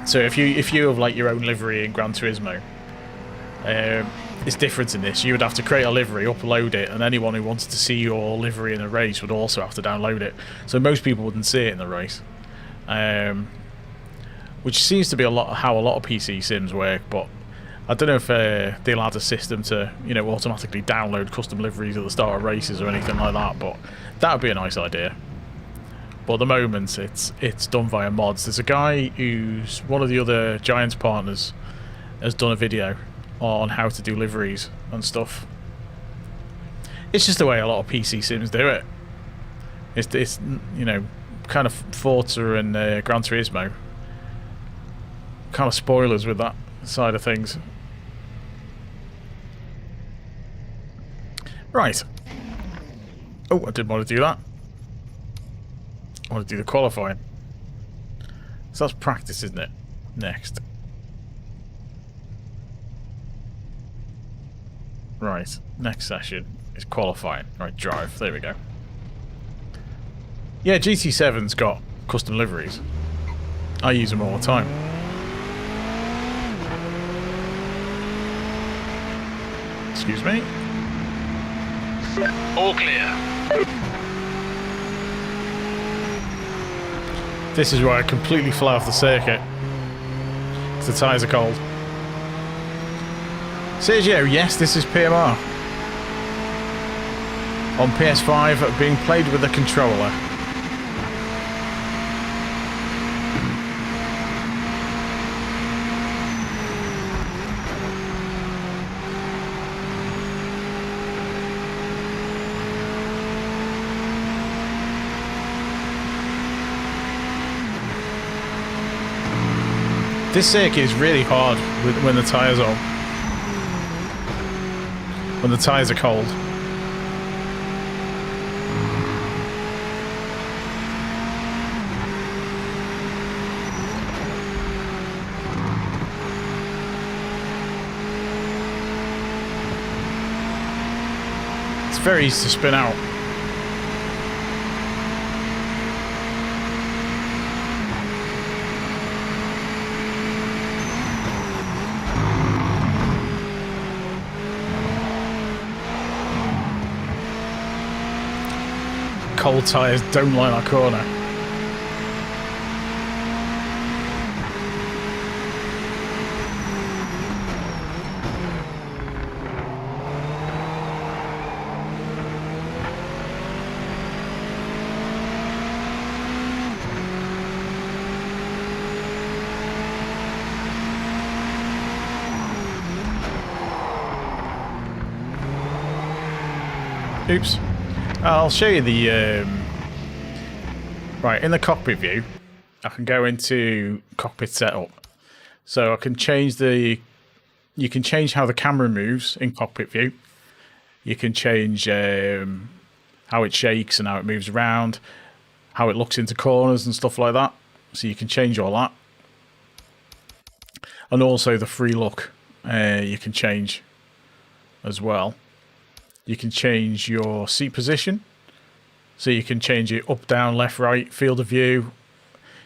So if you have like your own livery in Gran Turismo, it's different in this. You would have to create a livery, upload it, and anyone who wanted to see your livery in a race would also have to download it. So most people wouldn't see it in the race. Which seems to be how a lot of PC sims work, but I don't know if they'll add a system to, you know, automatically download custom liveries at the start of races or anything like that, but that would be a nice idea. But at the moment, it's done via mods. There's a guy who's one of the other Giants partners has done a video on how to do liveries and stuff. It's just the way a lot of PC sims do it. It's you know, kind of Forza and Gran Turismo. Kind of spoilers with that side of things. Right. Oh, I didn't want to do that. I want to do the qualifying. So that's practice, isn't it? Next. Right. Next session is qualifying. Right, drive. There we go. Yeah, GT7's got custom liveries. I use them all the time. Excuse me.
All clear.
This is where I completely fly off the circuit. The tyres are cold. Sergio, yes, this is PMR. On PS5, being played with a controller. This circuit is really hard when the tyres are when the tyres are cold. very easy to spin out. Cold tyres don't like that corner. Oops. I'll show you the right, in the cockpit view I can go into cockpit setup, so I can change you can change how the camera moves in cockpit view. You can change how it shakes and how it moves around, how it looks into corners and stuff like that, so you can change all that. And also the free look you can change as well. You can change your seat position, so you can change it up, down, left, right, field of view.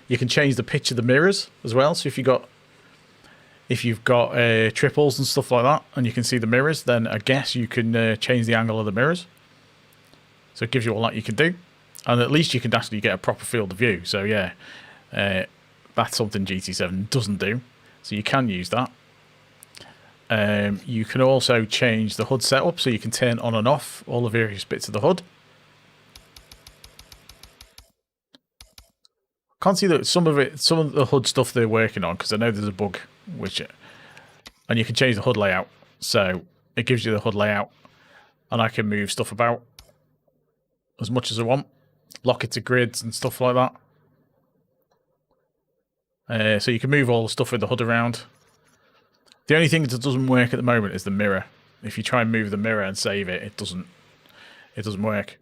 You can change the pitch of the mirrors as well. So if you've got triples and stuff like that, and you can see the mirrors, then I guess you can change the angle of the mirrors. So it gives you all that you can do, and at least you can actually get a proper field of view. So yeah, that's something GT7 doesn't do. So you can use that. You can also change the HUD setup, so you can turn on and off all the various bits of the HUD. Can't see that some of the HUD stuff they're working on, because I know there's a bug and you can change the HUD layout, so it gives you the HUD layout, and I can move stuff about as much as I want, lock it to grids and stuff like that. So you can move all the stuff with the HUD around. The only thing that doesn't work at the moment is the mirror. If you try and move the mirror and save it, it doesn't work.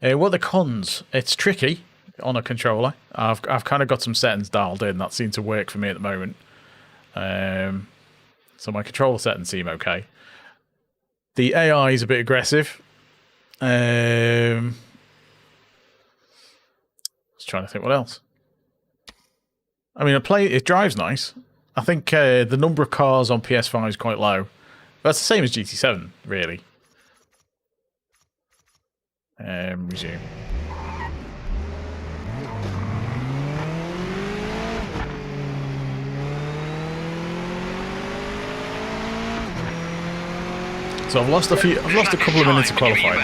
What are the cons? It's tricky on a controller. I've kind of got some settings dialed in that seem to work for me at the moment. So my controller settings seem okay. The AI is a bit aggressive. I was trying to think what else. I mean, it drives nice. I think the number of cars on PS5 is quite low. That's the same as GT7, really. Resume. So I've lost a couple of minutes of qualifying.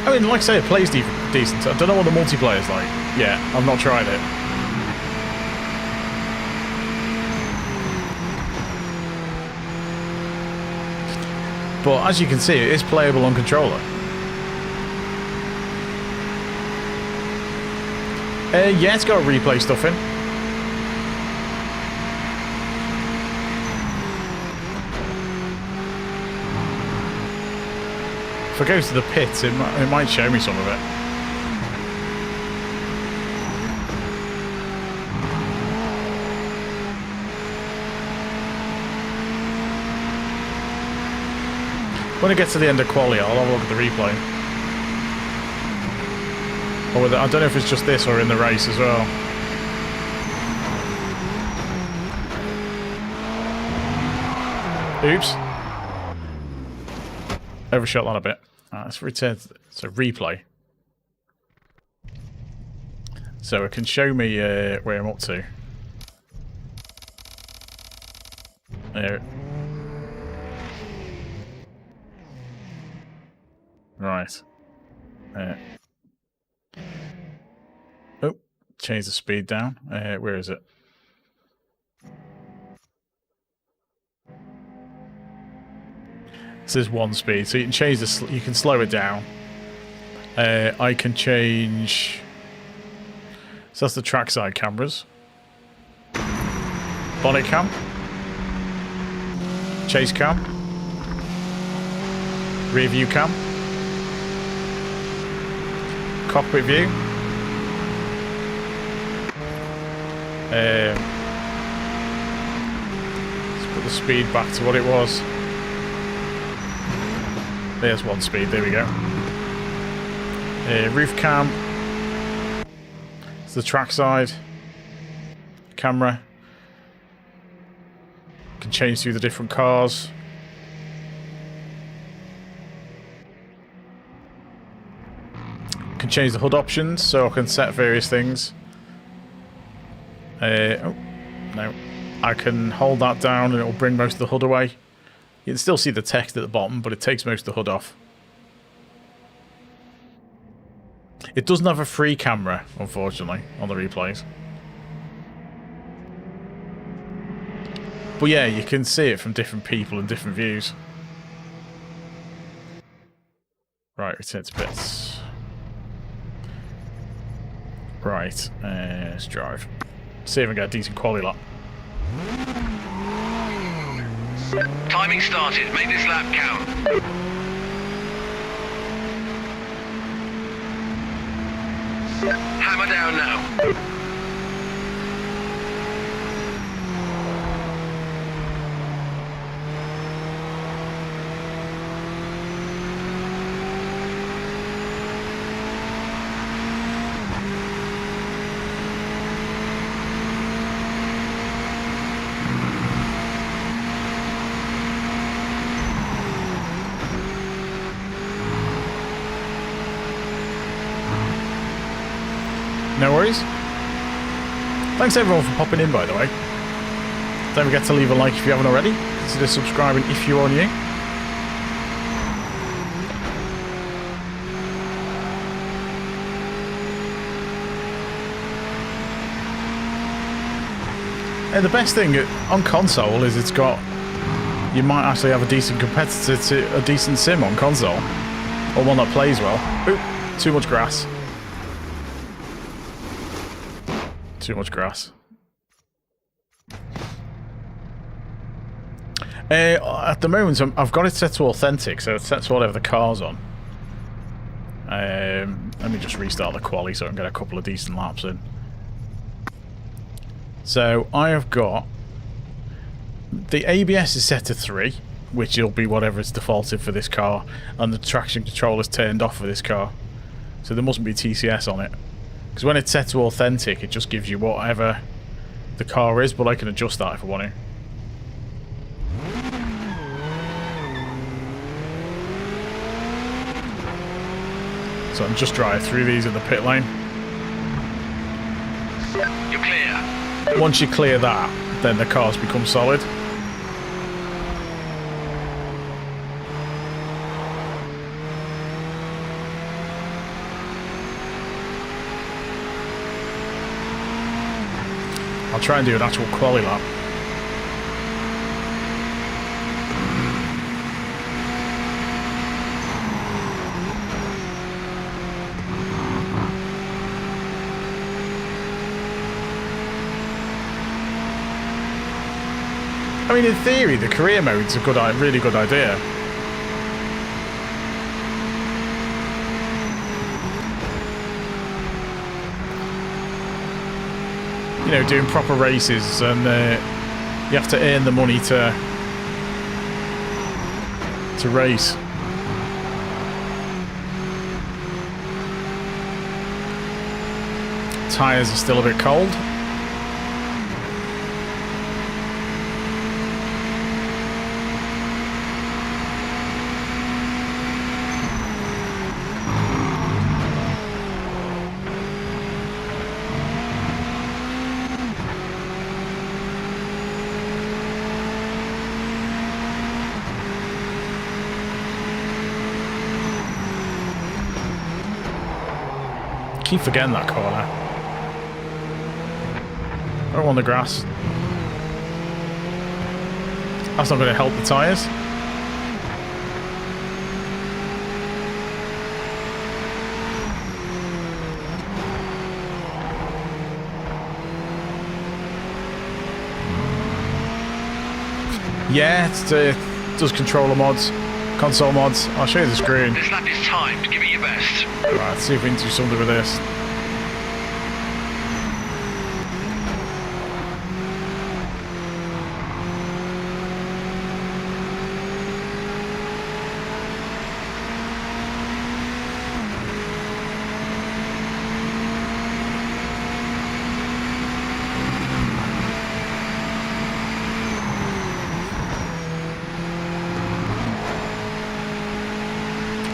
I mean, like I say, it plays decent. I don't know what the multiplayer's like. Yeah, I've not tried it. But as you can see, it is playable on controller. Yeah, it's got replay stuff in. If I go to the pits, it might show me some of it. When it gets to the end of quali, I'll have a look at the replay. Or I don't know if it's just this or in the race as well. Oops. Overshot that a bit. Let's return to replay. So it can show me where I'm up to. There. Right. Oh, change the speed down. Where is it? This is 1 speed, so you can change this. You can slow it down. I can change. So that's the trackside cameras. Bonnet cam. Chase cam. Rear view cam. Cockpit view. Let's put the speed back to what it was. There's 1 speed, there we go. Roof cam. It's the track side. Camera. Can change through the different cars. Can change the HUD options, so I can set various things. Oh, no. I can hold that down and it will bring most of the HUD away. You can still see the text at the bottom, but it takes most of the HUD off. It doesn't have a free camera, unfortunately, on the replays. But yeah, you can see it from different people and different views. Right, return to bits. Right, let's drive. See if we get a decent quality lap.
Timing started. Make this lap count. Hammer down now.
No worries. Thanks everyone for popping in, by the way. Don't forget to leave a like if you haven't already. Consider subscribing if you are new. And the best thing on console is it's got... You might actually have a decent competitor to a decent sim on console. Or one that plays well. Oop, too much grass. Too much grass. At the moment, I've got it set to authentic, so it's set to whatever the car's on. Let me just restart the quali so I can get a couple of decent laps in. So I have got the ABS is set to 3, which will be whatever it's defaulted for this car, and the traction control is turned off for this car, so there mustn't be TCS on it. Because when it's set to authentic, it just gives you whatever the car is, but I can adjust that if I want to. So I can just drive through these in the pit lane.
You're clear.
Once you clear that, then the cars become solid. I'll try and do an actual quali lap. I mean, in theory, the career mode's a really good idea. You know, doing proper races, and you have to earn the money to race. Tyres are still a bit cold. Keep forgetting that corner. Oh, on the grass. That's not going to help the tyres. Yeah, it does controller mods. Console mods. I'll show you the screen.
This lap is timed. Give it your best.
Right, let's see if we can do something with this.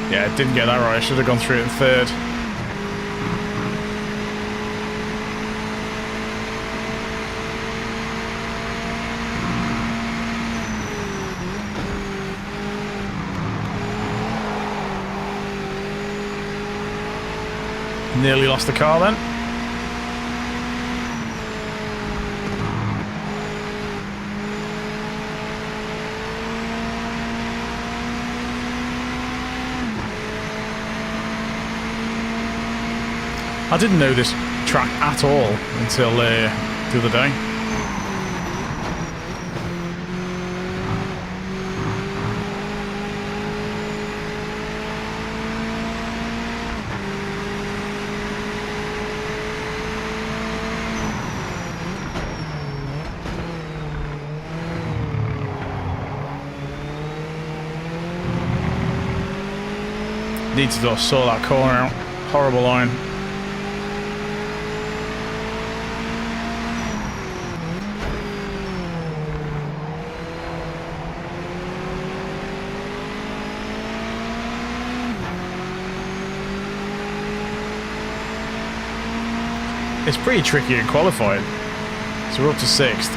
Yeah, didn't get that right. I should have gone through it in third. Nearly lost the car then. I didn't know this track at all until the other day. Need to just sort that corner out. Horrible line. It's pretty tricky in qualifying. So we're up to 6th.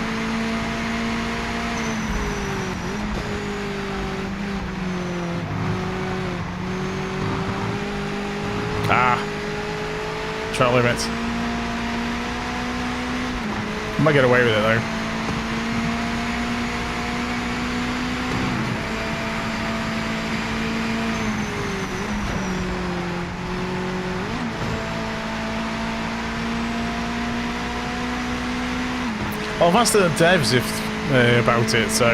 Track limits. Might get away with it though. I've asked the devs about it, so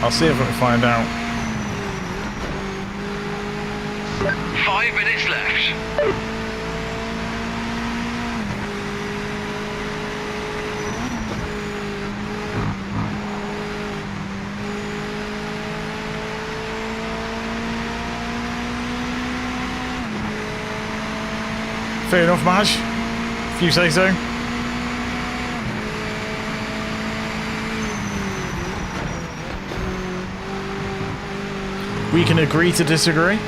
I'll see if I can find out.
5 minutes left.
Fair enough, Madge. If you say so. We can agree to disagree.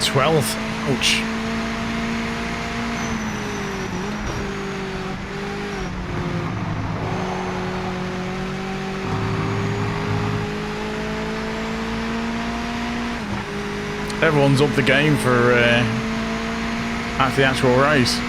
Twelfth. Ouch. Everyone's up the game for at the actual race.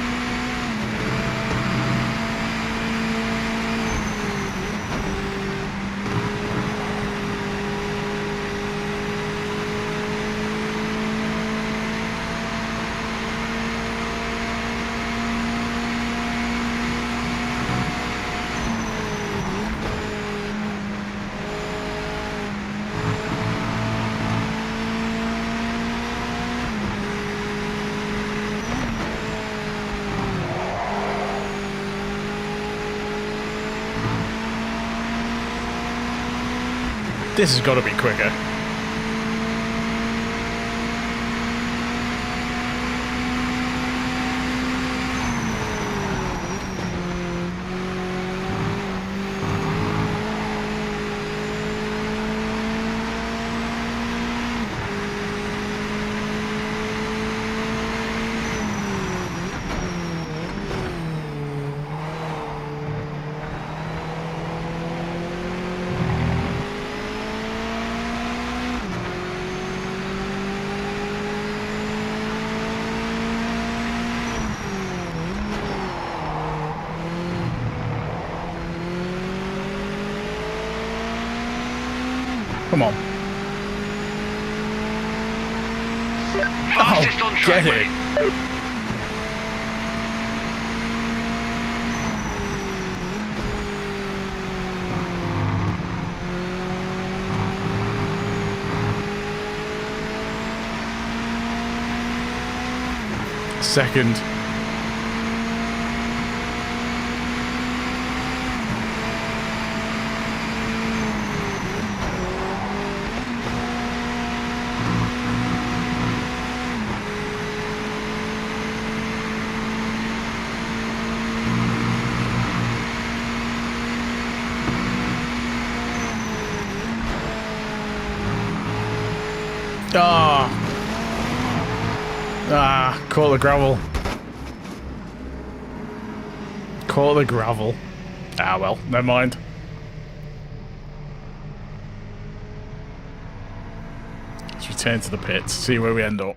This has got to be quicker. Come on.
Fastest on track,
get
mate.
it. Second. Caught the gravel. Caught the gravel. Ah, well, never mind. Let's return to the pits, see where we end up.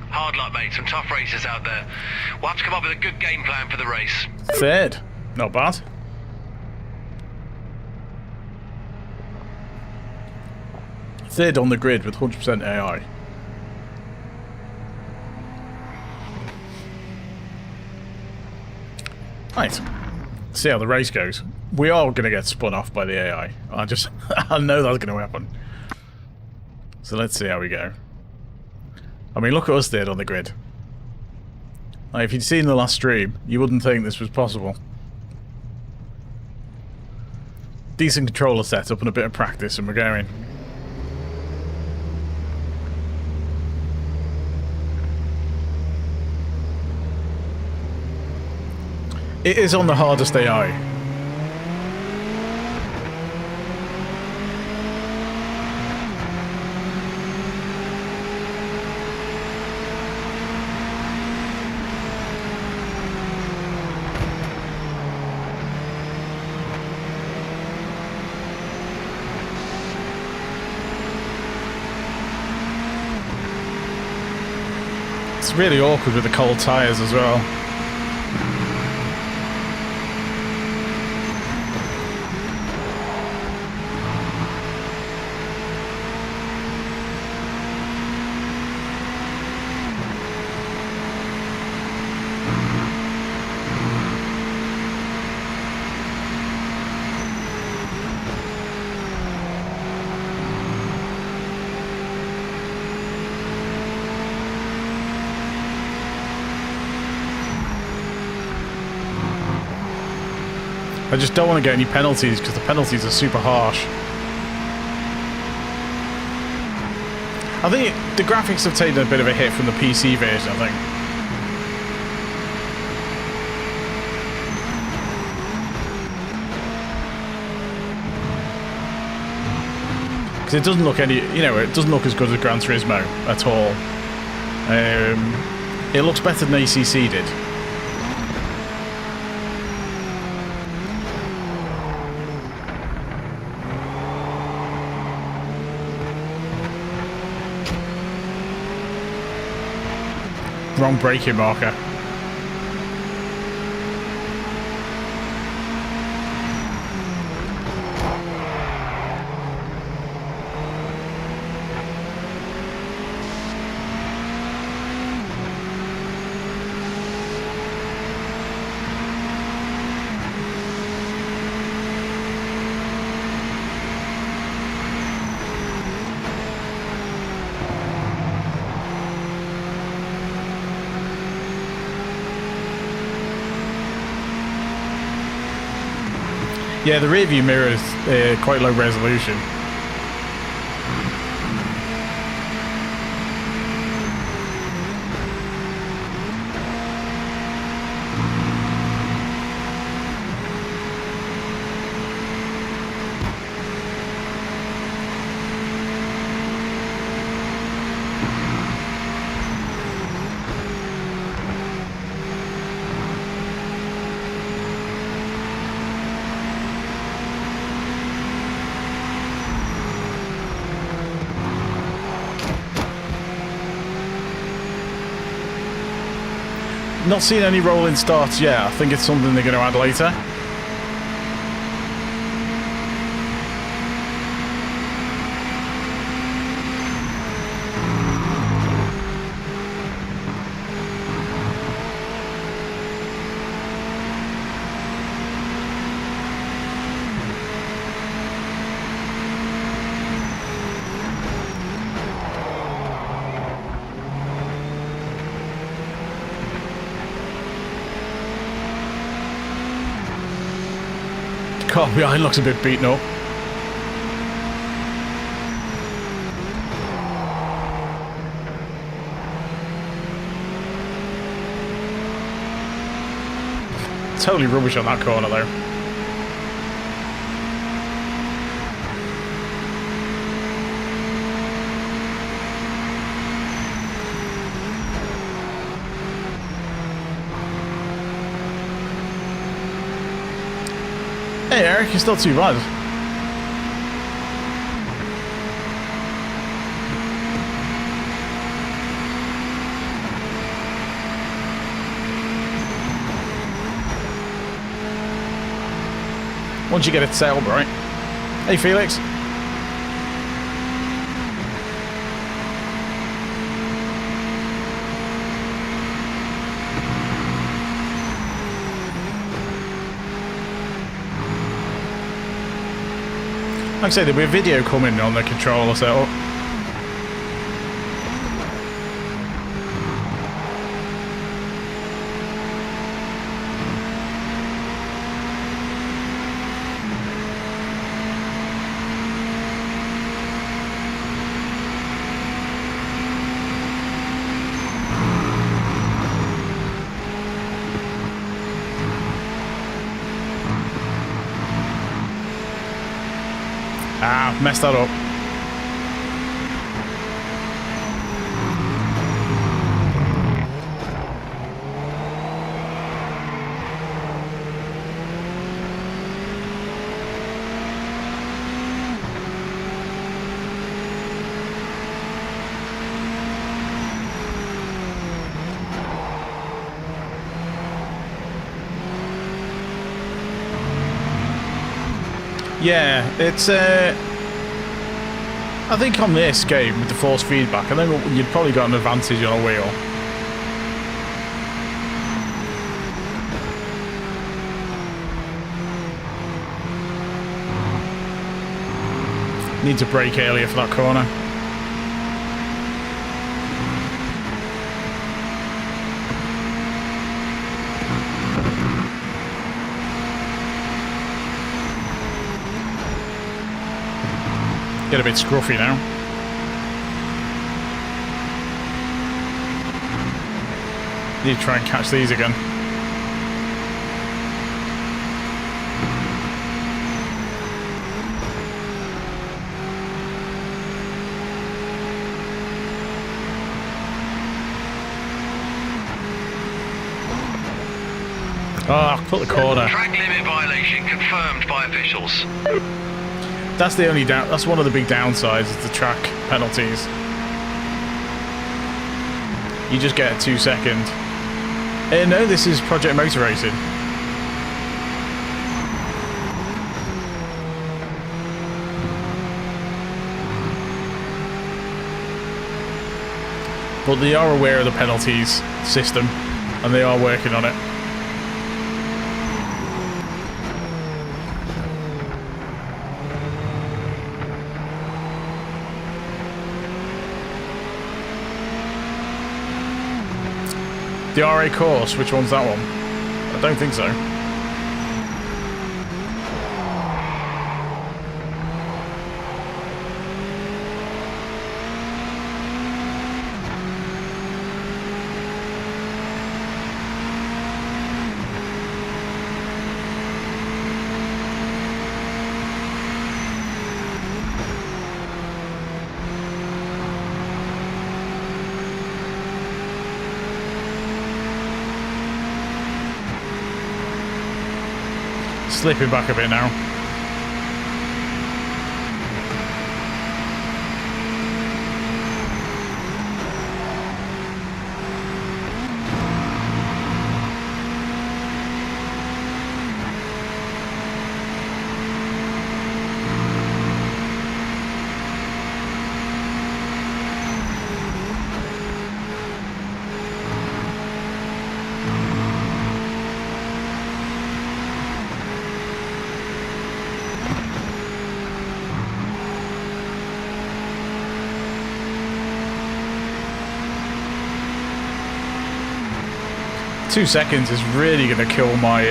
Hard luck, mate. Some tough racers out there. We'll have to come up with a good game plan for the race.
Third. Not bad. Third on the grid with 100% AI. Right. See how the race goes. We are going to get spun off by the AI. I know that's going to happen. So let's see how we go. I mean, look at us third on the grid. Like, if you'd seen the last stream, you wouldn't think this was possible. Decent controller setup and a bit of practice and we're going. It is on the hardest AI. It's really awkward with the cold tyres as well. I just don't want to get any penalties because the penalties are super harsh. I think the graphics have taken a bit of a hit from the PC version, I think. Because it doesn't look it doesn't look as good as Gran Turismo at all. It looks better than ACC did. Wrong braking marker. Yeah, the rear view mirror is quite low resolution. Not seen any rolling starts yet. I think it's something they're going to add later. Car behind looks a bit beaten up. Totally rubbish on that corner though. Hey Eric, you're still too bad. Once you get it set up, right? Hey Felix. Like I say, there'll be a video coming on the controller setup. Ah, messed that up. Yeah, it's I think on this game with the force feedback, I think you'd probably got an advantage on a wheel. Need to brake earlier for that corner. Get a bit scruffy now. Need to try and catch these again. Ah, oh, put the corner.
Track limit violation confirmed by officials.
That's the only down. That's one of the big downsides is the track penalties. You just get a 2 second. No, this is Project Motor Racing. But they are aware of the penalties system, and they are working on it. The RA course, which one's that one? I don't think so. Slipping back a bit now. 2 seconds is really going to kill my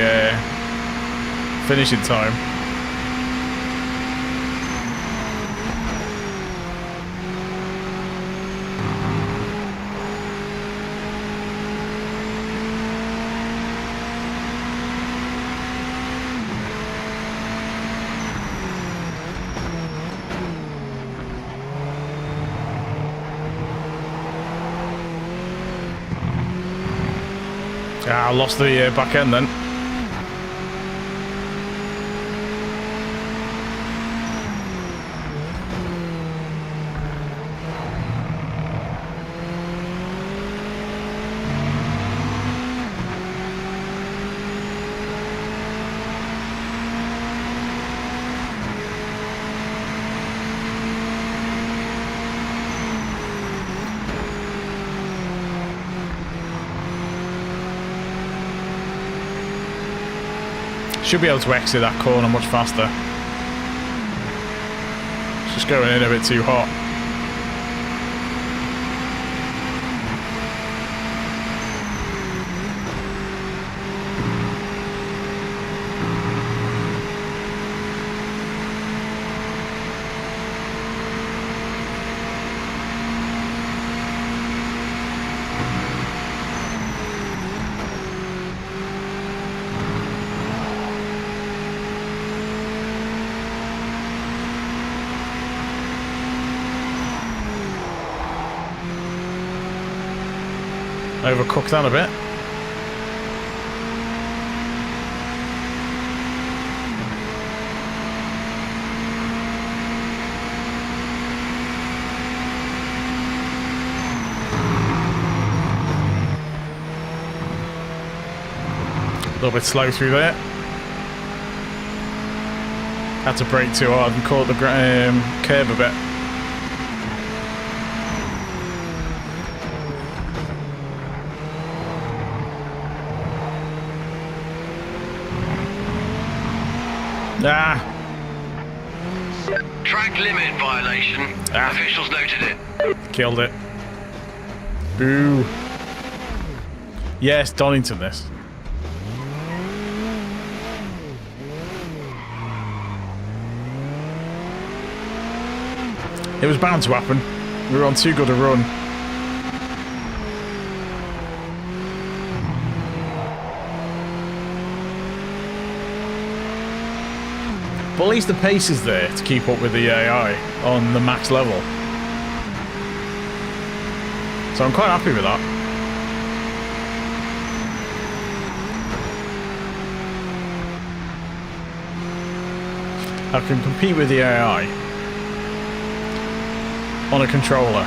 finishing time. Ah, I lost the back end then. Should be able to exit that corner much faster. It's just going in a bit too hot. Overcook that a bit. A little bit slow through there. Had to brake too hard and caught the curb a bit. Ah.
Track limit violation.
Ah.
Officials noted it.
Killed it. Boo. Yes, Donington this. It was bound to happen. We were on too good a run. But at least the pace is there to keep up with the AI on the max level. So I'm quite happy with that. I can compete with the AI on a controller.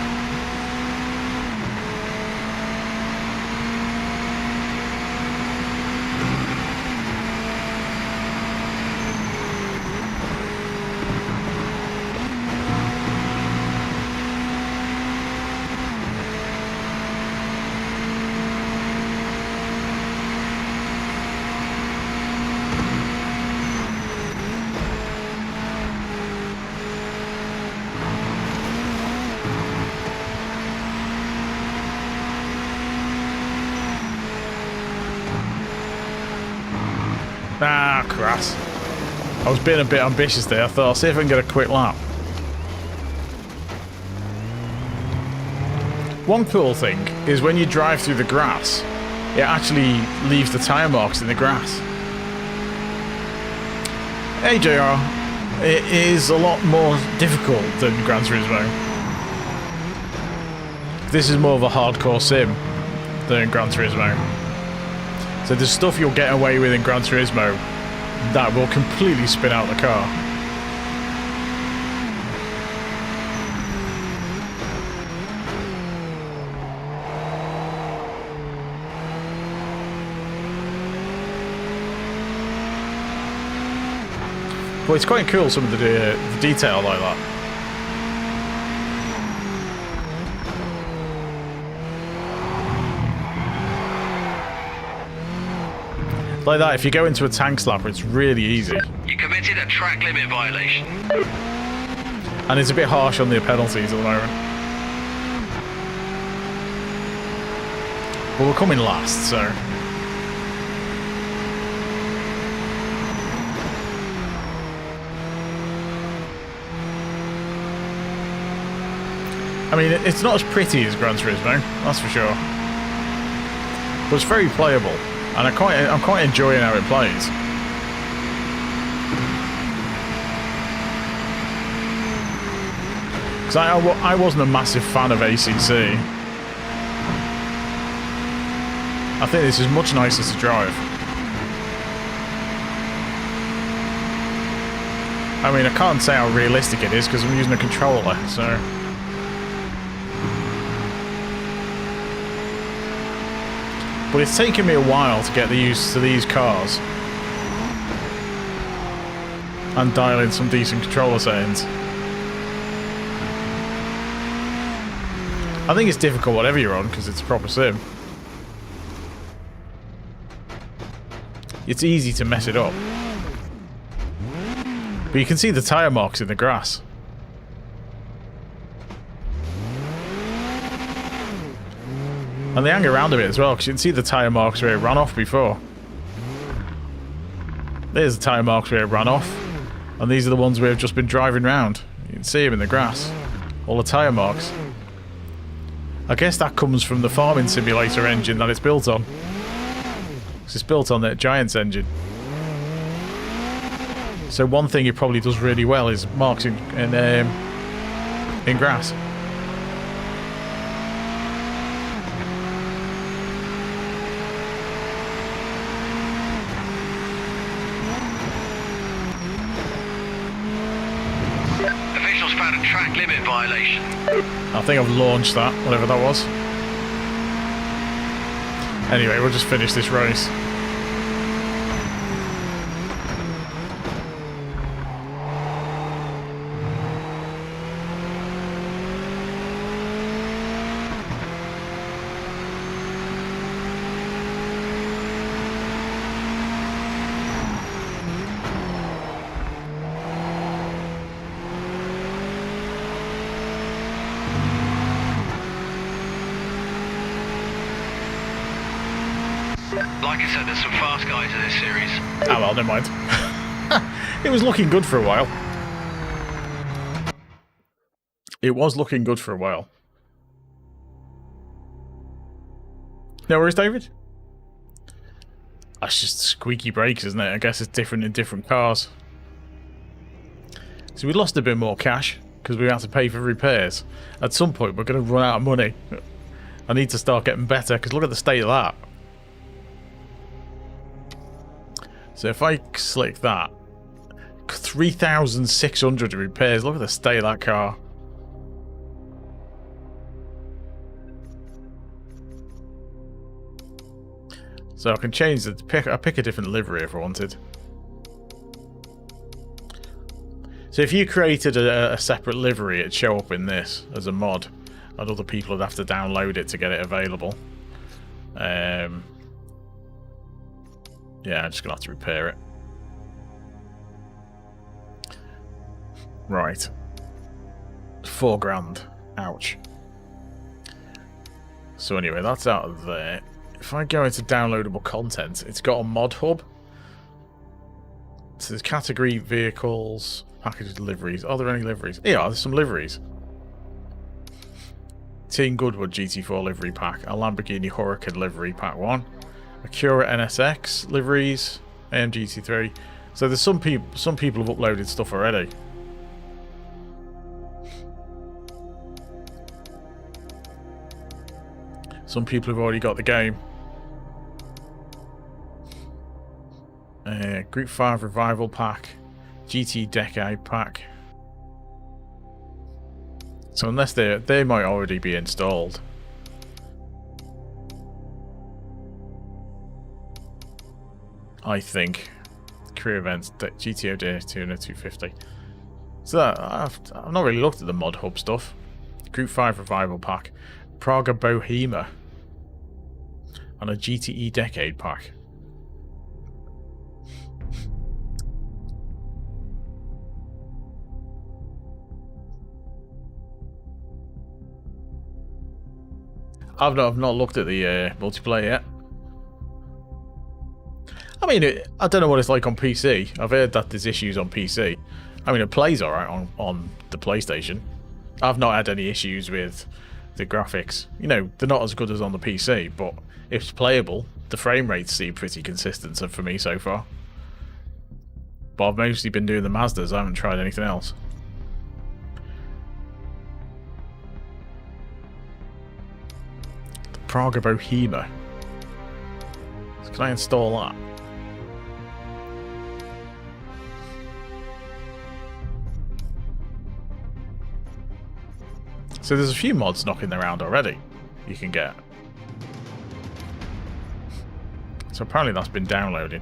Ah, crass. I was being a bit ambitious there. I thought I'll see if I can get a quick lap. One cool thing is when you drive through the grass, it actually leaves the tyre marks in the grass. AJR, it is a lot more difficult than Gran Turismo. This is more of a hardcore sim than Gran Turismo. So there's stuff you'll get away with in Gran Turismo that will completely spin out the car. But it's quite cool, some of the detail like that. Like that, if you go into a tank slapper, it's really easy.
You committed a track limit violation.
And it's a bit harsh on the penalties at the moment. But we're coming last, so I mean, it's not as pretty as Gran Turismo, that's for sure. But it's very playable, and I'm quite enjoying how it plays. Because I wasn't a massive fan of ACC. I think this is much nicer to drive. I mean, I can't say how realistic it is because I'm using a controller, so... But it's taken me a while to get used to these cars. And dial in some decent controller settings. I think it's difficult whatever you're on because it's a proper sim. It's easy to mess it up. But you can see the tyre marks in the grass. And they hang around a bit as well, because you can see the tyre marks where it ran off before. There's the tyre marks where it ran off. And these are the ones where I've just been driving around. You can see them in the grass. All the tyre marks. I guess that comes from the farming simulator engine that it's built on. Because it's built on that Giants engine. So one thing it probably does really well is marks in grass.
Officials found a track limit violation.
I think I've launched that, whatever that was. Anyway, we'll just finish this race.
Like I said, there's some fast guys in this series.
Oh well, never mind. It was looking good for a while. It was looking good for a while. No worries, David? That's just squeaky brakes, isn't it? I guess it's different in different cars. So we lost a bit more cash because we had to pay for repairs. At some point, we're going to run out of money. I need to start getting better because look at the state of that. So if I select that, 3,600 repairs. Look at the state of that car. So I can change the I pick a different livery if I wanted. So if you created a separate livery, it'd show up in this as a mod, and other people would have to download it to get it available. Yeah, I'm just gonna have to repair it. Right. 4 grand. Ouch. So anyway, that's out of there. If I go into downloadable content, it's got a mod hub. So there's category, vehicles, packaged liveries. Are there any liveries? Yeah, there's some liveries. Team Goodwood GT4 livery pack. A Lamborghini Huracan livery pack 1. Acura NSX liveries. AMG GT3. So there's some people have uploaded stuff already. Some people have already got the game. Group 5 Revival Pack. GT Decade Pack. So unless they might already be installed. I think. Career events, GTO Daytona 250. So that, I've not really looked at the mod hub stuff. Group 5 Revival Pack. Praga Bohemia. And a GTE Decade Pack. I've not looked at the multiplayer yet. I mean, I don't know what it's like on PC. I've heard that there's issues on PC. I mean, it plays alright on the PlayStation. I've not had any issues with the graphics. You know, they're not as good as on the PC, but if it's playable, the frame rates seem pretty consistent for me so far. But I've mostly been doing the Mazdas, I haven't tried anything else. The Praga Bohema. So can I install that? So there's a few mods knocking around already you can get. So apparently that's been downloaded.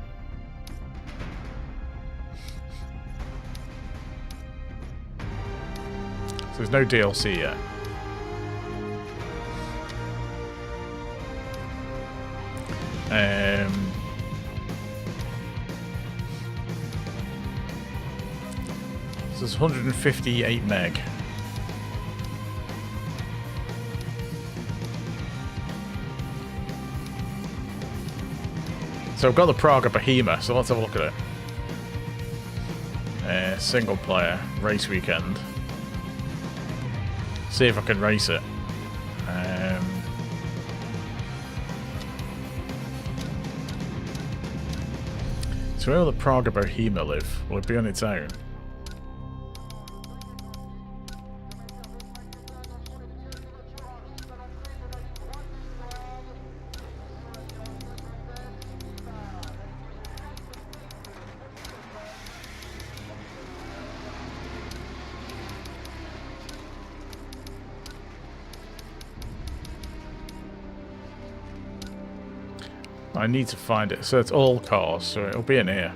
So there's no DLC yet. So there's 158 meg. So I've got the Praga Bohema, so let's have a look at it. Single player, race weekend. See if I can race it. So where will the Praga Bohema live? Will it be on its own? I need to find it. So it's all cars, so it'll be in here.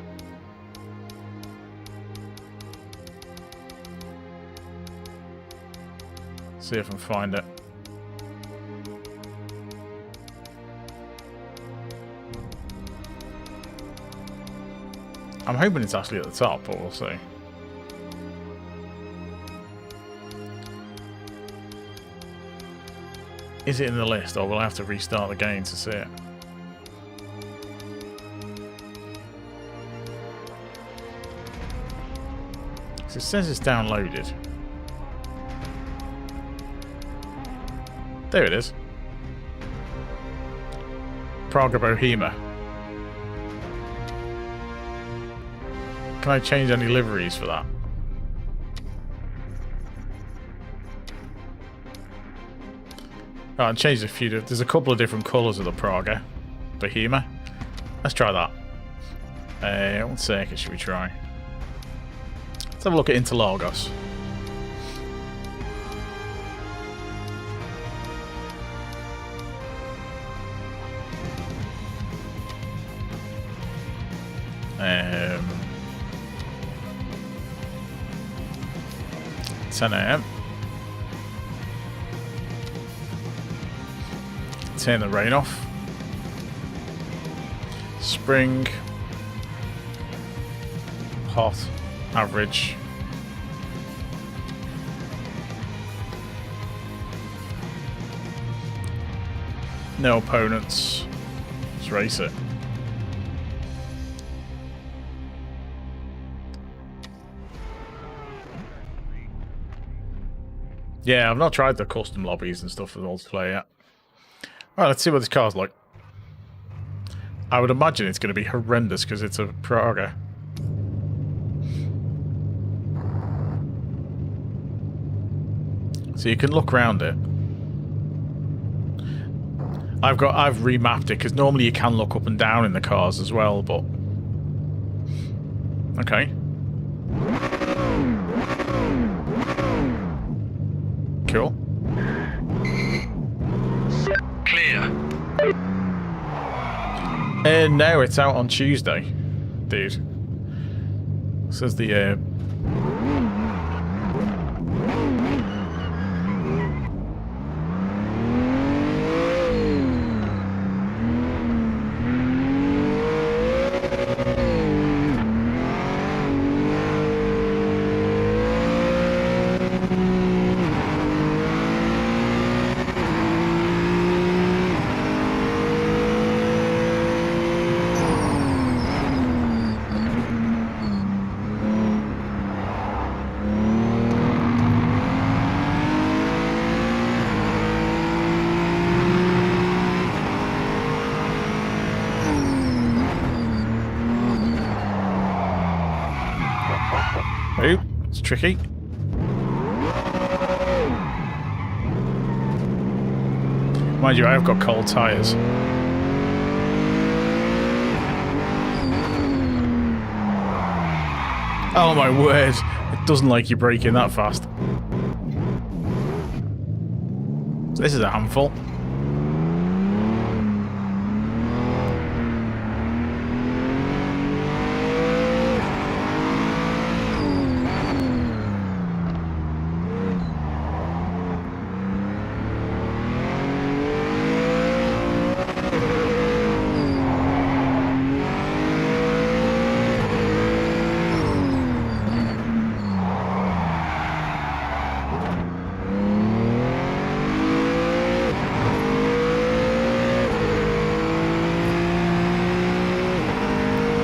See if I can find it. I'm hoping it's actually at the top, but we'll see. Is it in the list, or will I have to restart the game to see it? So it says it's downloaded. There it is. Praga Bohema. Can I change any liveries for that? Oh, I changed a few. There's a couple of different colours of the Praga Bohema. Let's try that. 1 second, should we try? Let's have a look at Interlagos. Um, 10 AM. Turn the rain off. Spring. Hot. Average. No opponents. Let's race it. Yeah, I've not tried the custom lobbies and stuff for the multiplayer yet. Alright, let's see what this car's like. I would imagine it's going to be horrendous because it's a Praga. So you can look around it. I've remapped it because normally you can look up and down in the cars as well, but okay. Cool.
Clear.
No, it's out on Tuesday, dude. Says the It's tricky. Mind you, I have got cold tyres. Oh my word, it doesn't like you braking that fast. So this is a handful.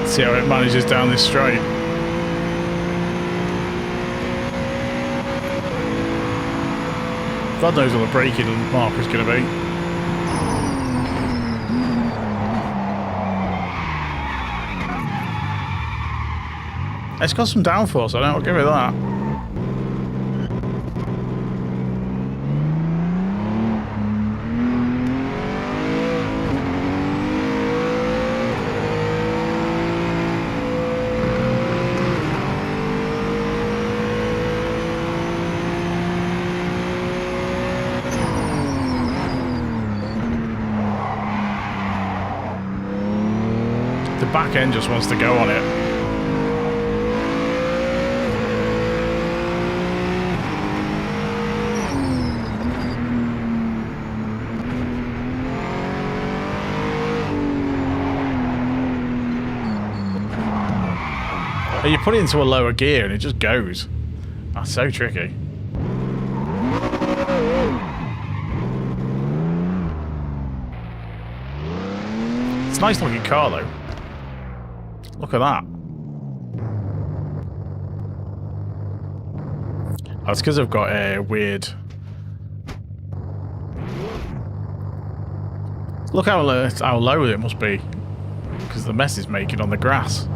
See how it manages down this straight. God knows what the braking mark is going to be. It's got some downforce, I'll give it that. The back end just wants to go on it. And you put it into a lower gear and it just goes. That's so tricky. It's a nice looking car though. Look at that. That's because I've got a weird... Look how low it must be. Because the mess it's making on the grass.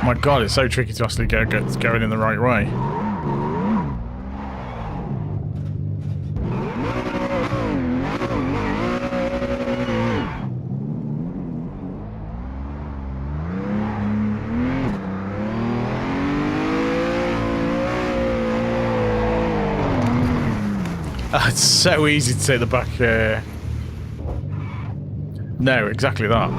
Oh my god, it's so tricky to actually get going in the right way. It's so easy to take the back. No, exactly that.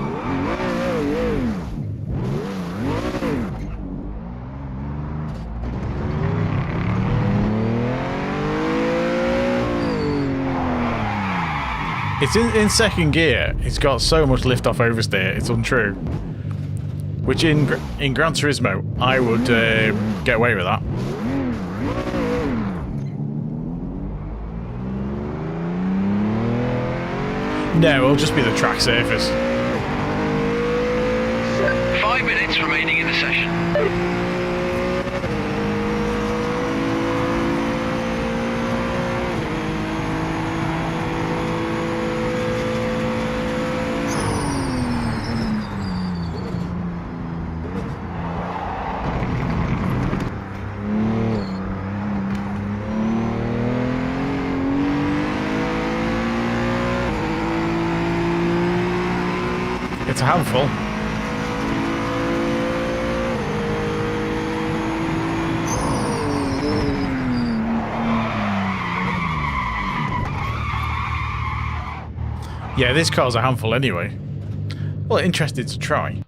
It's in second gear. It's got so much lift off oversteer. It's untrue. Which in Gran Turismo, I would get away with that. No, it'll just be the track surface.
5 minutes remaining in the session.
It's a handful. Yeah, this car's a handful anyway. Well, interested to try.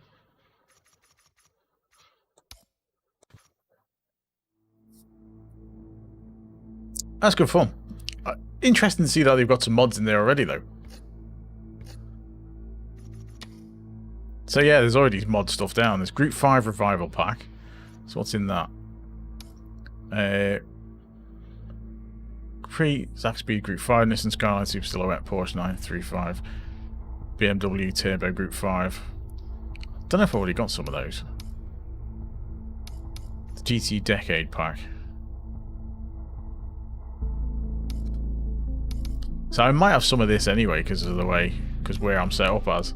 That's good fun. Interesting to see that they've got some mods in there already, though. So yeah, there's already mod stuff down. There's Group 5 Revival Pack. So what's in that? Zaxby Group 5, Nissan Skyline Super Silhouette, Porsche 935, BMW Turbo Group 5. Don't know if I've already got some of those. The GT Decade Pack. So I might have some of this anyway because of the way, because where I'm set up as.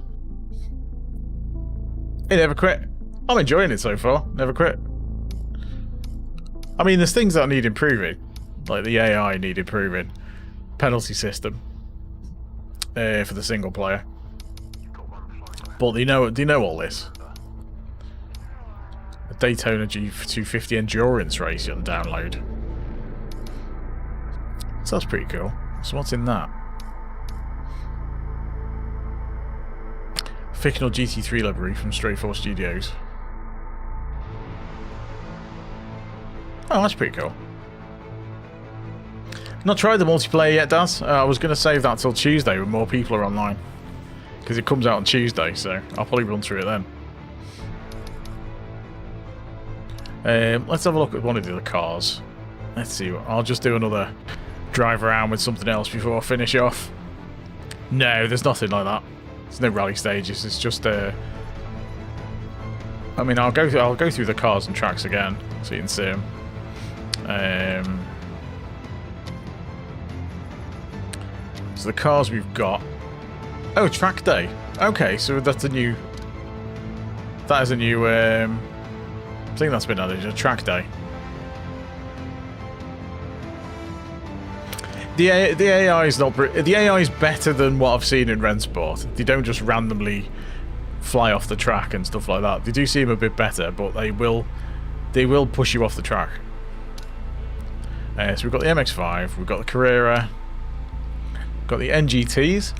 It never quit. I'm enjoying it so far. Never quit. I mean, there's things that need improving, like the AI need improving, penalty system for the single player. But they know all this. A Daytona G250 endurance race on download. So that's pretty cool. So what's in that? Fictional GT3 livery from Straightforward Studios. Oh, that's pretty cool. Not tried the multiplayer yet, Daz. I was going to save that till Tuesday when more people are online. Because it comes out on Tuesday, so I'll probably run through it then. Let's have a look at one of the other cars. Let's see. I'll just do another drive around with something else before I finish off. No, there's nothing like that. There's no rally stages. It's just I mean, I'll go through the cars and tracks again so you can see them. So the cars we've got. Oh, track day. Okay, so that's a new. That is a new. I think that's been added. A track day. The AI is not. The AI is better than what I've seen in Rennsport. They don't just randomly fly off the track and stuff like that. They do seem a bit better, but they will push you off the track. So we've got the MX-5, we've got the Carrera, we've got the NGTs.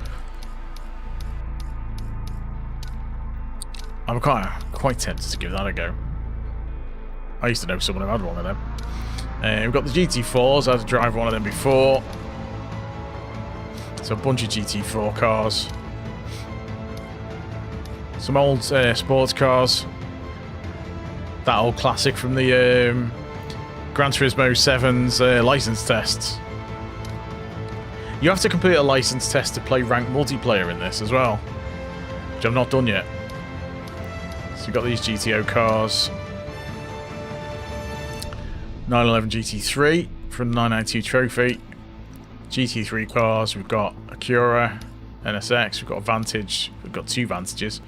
I'm quite tempted to give that a go. I used to know someone who had one of them. We've got the GT4s. I had to drive one of them before. So a bunch of GT4 cars. Some old sports cars. That old classic from the Gran Turismo 7's license tests. You have to complete a license test to play ranked multiplayer in this as well, which I've not done yet. So you've got these GTO cars. 911 GT3 from the 992 trophy. GT3 cars, we've got Acura, NSX, we've got a Vantage, we've got two Vantages.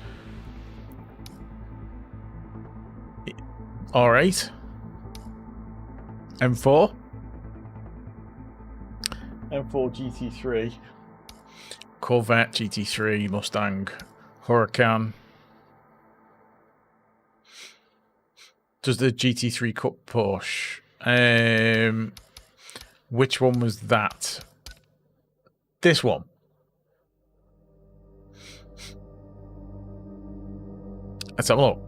R8. M4. M4 GT3. Corvette GT3, Mustang, Huracan. Does the GT3 Cup Porsche? Which one was that? This one. Let's have a look.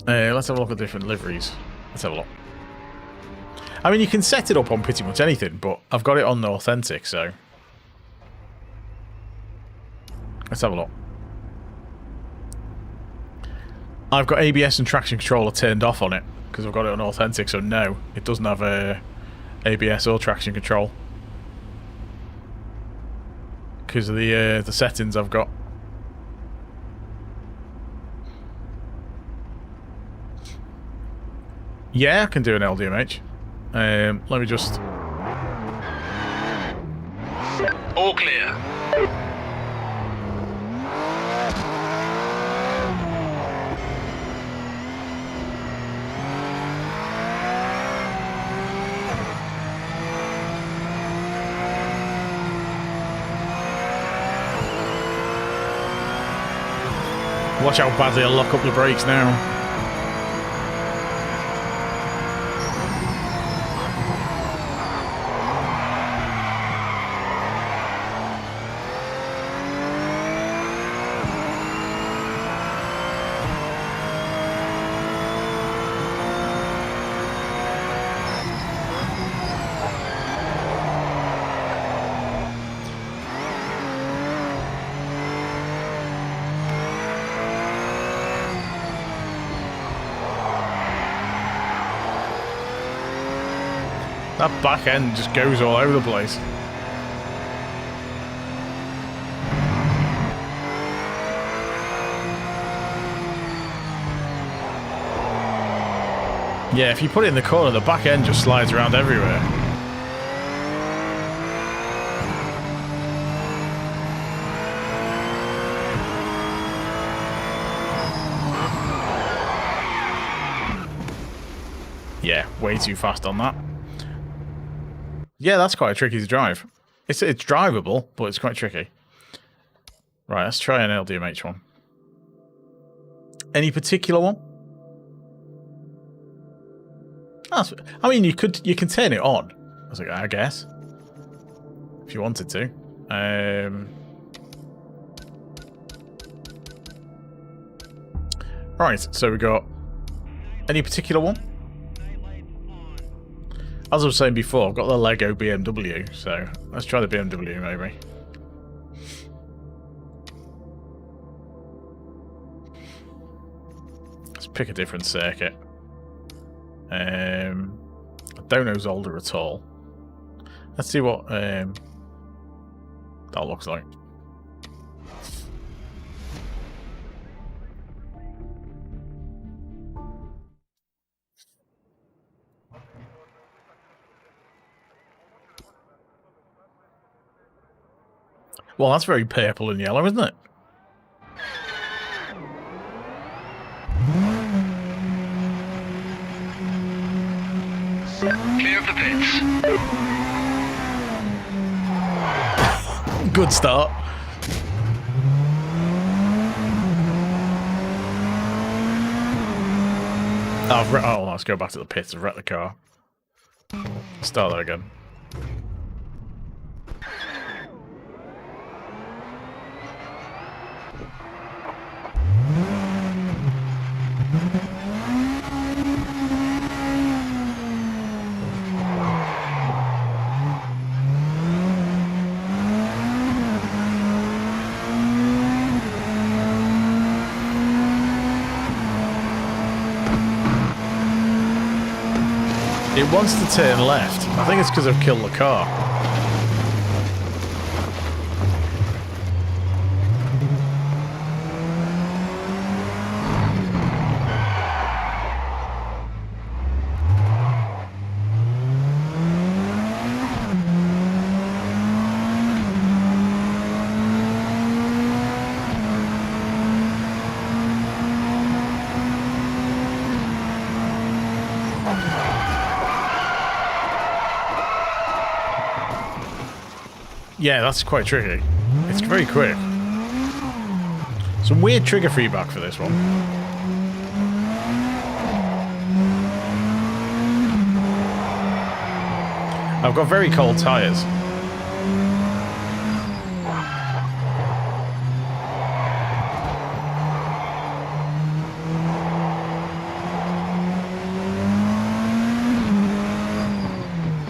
Let's have a look at different liveries. Let's have a look. I mean, you can set it up on pretty much anything, but I've got it on the authentic, so let's have a look. I've got ABS and traction controller turned off on it because I've got it on authentic, so no, it doesn't have ABS or traction control because of the settings I've got. Yeah, I can do an LDMH. Let me just.
All clear.
Watch how badly I lock up the brakes now. That back end just goes all over the place. Yeah, if you put it in the corner, the back end just slides around everywhere. way too fast on that. Yeah, that's quite tricky to drive. It's drivable, but it's quite tricky. Right, let's try an LDMH one. Any particular one? I mean, you can turn it on, I guess, if you wanted to. Right, so we got any particular one? As I was saying before, I've got the Lego BMW, so let's try the BMW maybe. Let's pick a different circuit. I don't know Zolder at all. Let's see what that looks like. Well, that's very purple and yellow, isn't it?
Clear of the pits.
Good start. Oh, let's go back to the pits. I've wrecked the car. Start that again. It wants to turn left. I think it's because I've killed the car. Yeah, that's quite tricky. It's very quick. Some weird trigger feedback for this one. I've got very cold tyres.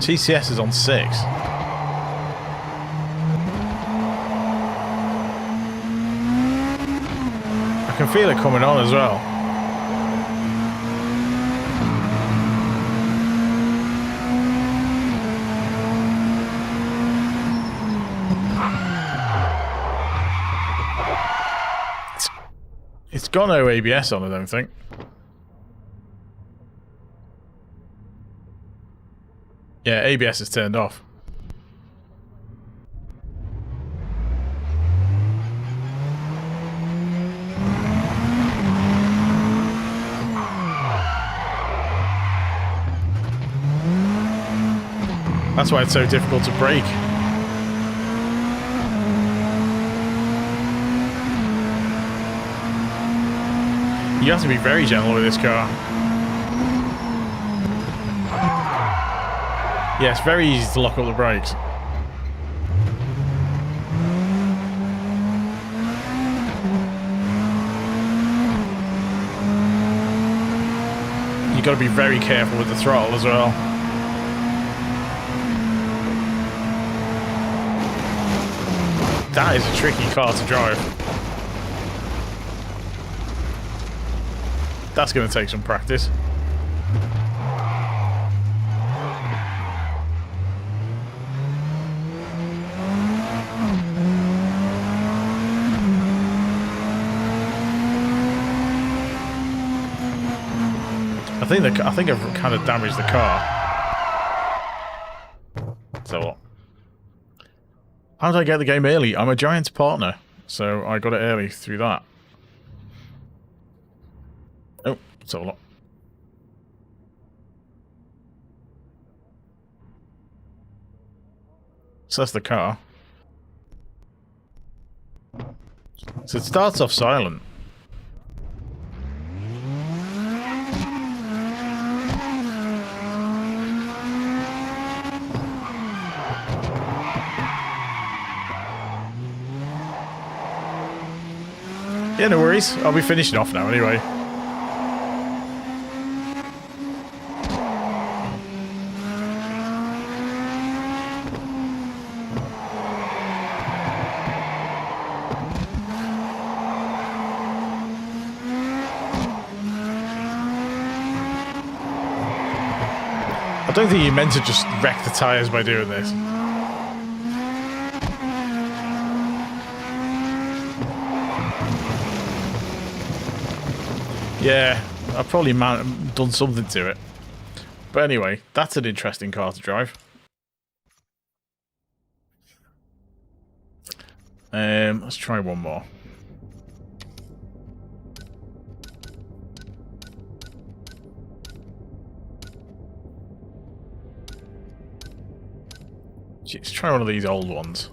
TCS is on 6. I can feel it coming on as well. It's got no ABS on, I don't think. Yeah, ABS is turned off. That's why it's so difficult to brake. You have to be very gentle with this car. Yeah, it's very easy to lock up the brakes. You've got to be very careful with the throttle as well. That is a tricky car to drive. That's going to take some practice. I think I've kind of damaged the car. So what? How did I get the game early? I'm a Giants partner, so I got it early through that. Oh, so what? So that's the car. So it starts off silent. Yeah, no worries. I'll be finishing off now anyway. I don't think you meant to just wreck the tyres by doing this. Yeah, I've probably done something to it. But anyway, that's an interesting car to drive. Let's try one more. Let's try one of these old ones.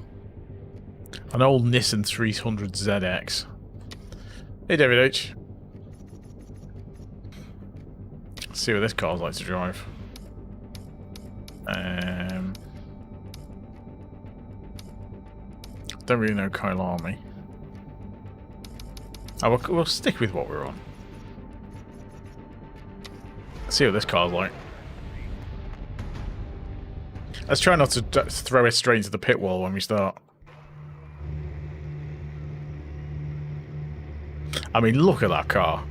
An old Nissan 300ZX. Hey David H. Let's see what this car's like to drive. Don't really know Kyle Army. Oh, we'll stick with what we're on. Let's see what this car's like. Let's try not to throw it straight into the pit wall when we start. I mean, look at that car.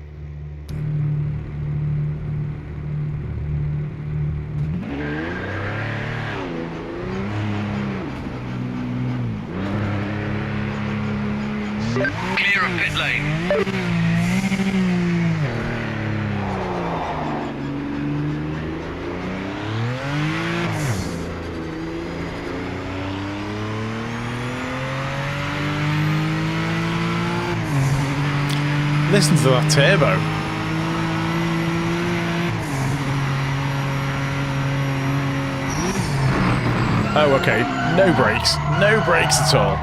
Clear of pit lane.
Listen to that turbo. Oh, okay. No brakes. No brakes at all.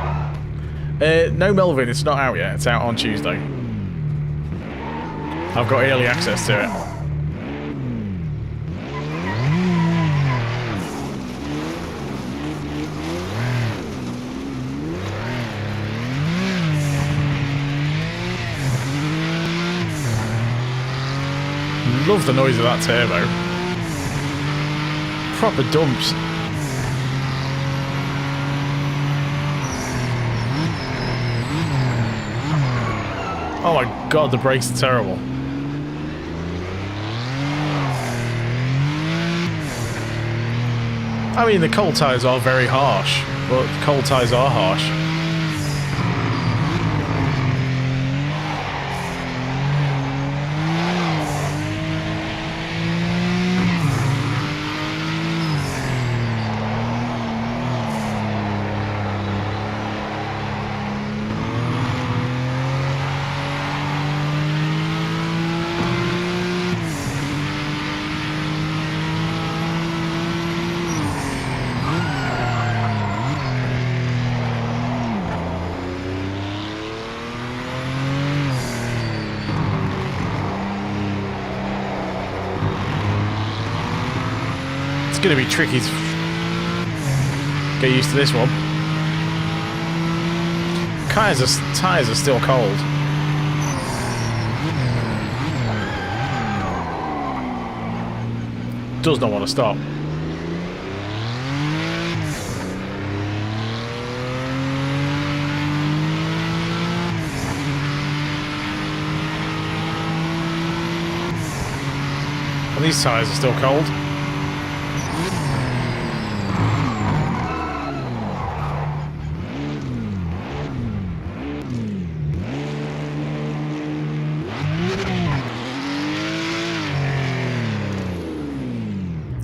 No Melvin, it's not out yet. It's out on Tuesday. I've got early access to it. Love the noise of that turbo. Proper dumps. Oh my god, the brakes are terrible. I mean, the cold tyres are very harsh, but cold tyres are harsh. It's going to be tricky to get used to this one. Tyres are still cold. Does not want to stop. And these tyres are still cold.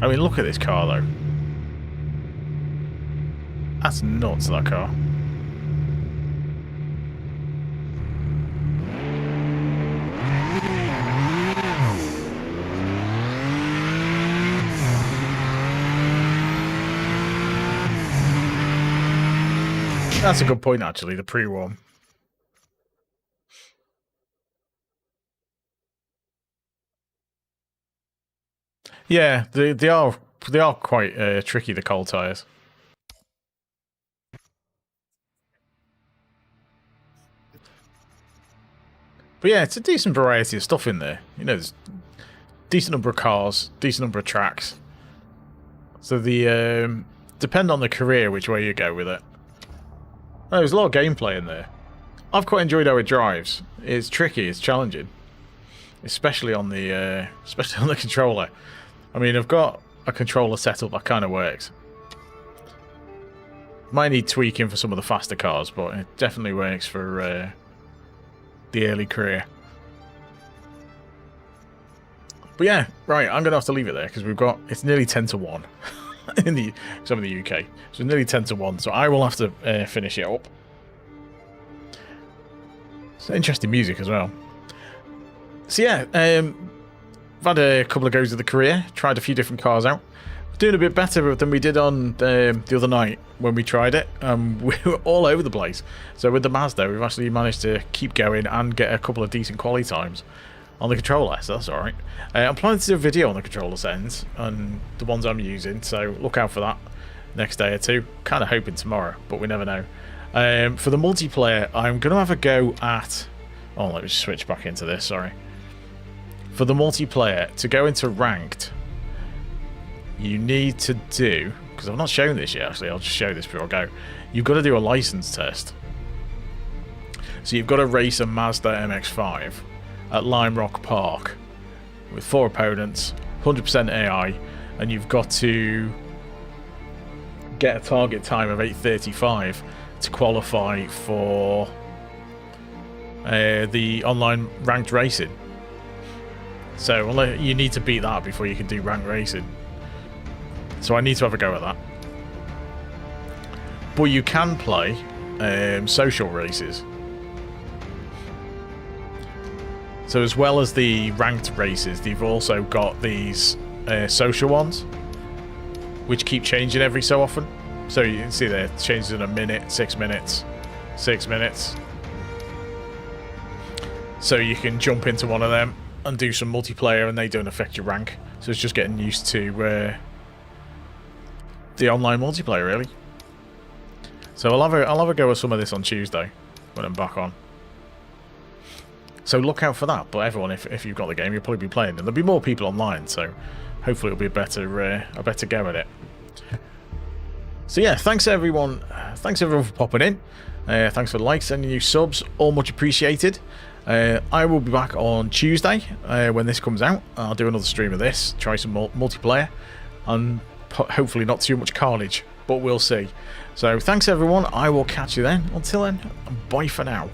I mean, look at this car, though. That's nuts, that car. That's a good point, actually, the pre-warm. Yeah, they are quite tricky, the cold tyres. But yeah, it's a decent variety of stuff in there. You know, there's a decent number of cars, decent number of tracks. So the depend on the career which way you go with it. Oh, there's a lot of gameplay in there. I've quite enjoyed how it drives. It's tricky, it's challenging, especially on the controller. I mean, I've got a controller setup that kind of works. Might need tweaking for some of the faster cars, but it definitely works for the early career. But yeah, right, I'm going to have to leave it there because it's nearly 10 to 1 in some of the UK. So nearly 10 to 1, so I will have to finish it up. It's interesting music as well. So yeah, I've had a couple of goes of the career, tried a few different cars out. Doing a bit better than we did on the other night when we tried it. We were all over the place. So with the Mazda, we've actually managed to keep going and get a couple of decent quality times on the controller, so that's alright. I'm planning to do a video on the controller settings and the ones I'm using, so look out for that next day or two. Kind of hoping tomorrow, but we never know. For the multiplayer, I'm going to have a go at... Oh, let me switch back into this, sorry. For the multiplayer, to go into ranked, you need to do, because I've not shown this yet actually, I'll just show this before I go. You've got to do a license test. So you've got to race a Mazda MX-5 at Lime Rock Park with 4 opponents, 100% AI, and you've got to get a target time of 8:35 to qualify for the online ranked racing. So you need to beat that before you can do ranked racing. So I need to have a go at that. But you can play social races. So as well as the ranked races, they've also got these social ones, which keep changing every so often. So you can see they're changing in a minute, 6 minutes, 6 minutes. So you can jump into one of them and do some multiplayer and they don't affect your rank. So it's just getting used to the online multiplayer, really. So I'll have a go at some of this on Tuesday when I'm back on. So look out for that. But everyone, if you've got the game, you'll probably be playing, and there'll be more people online. So hopefully it'll be a better go at it. So yeah, thanks everyone. Thanks everyone for popping in. Thanks for the likes and new subs. All much appreciated. I will be back on Tuesday when this comes out. I'll do another stream of this. Try some multiplayer. And hopefully not too much carnage, but we'll see. So thanks everyone, I will catch you then. Until then, bye for now.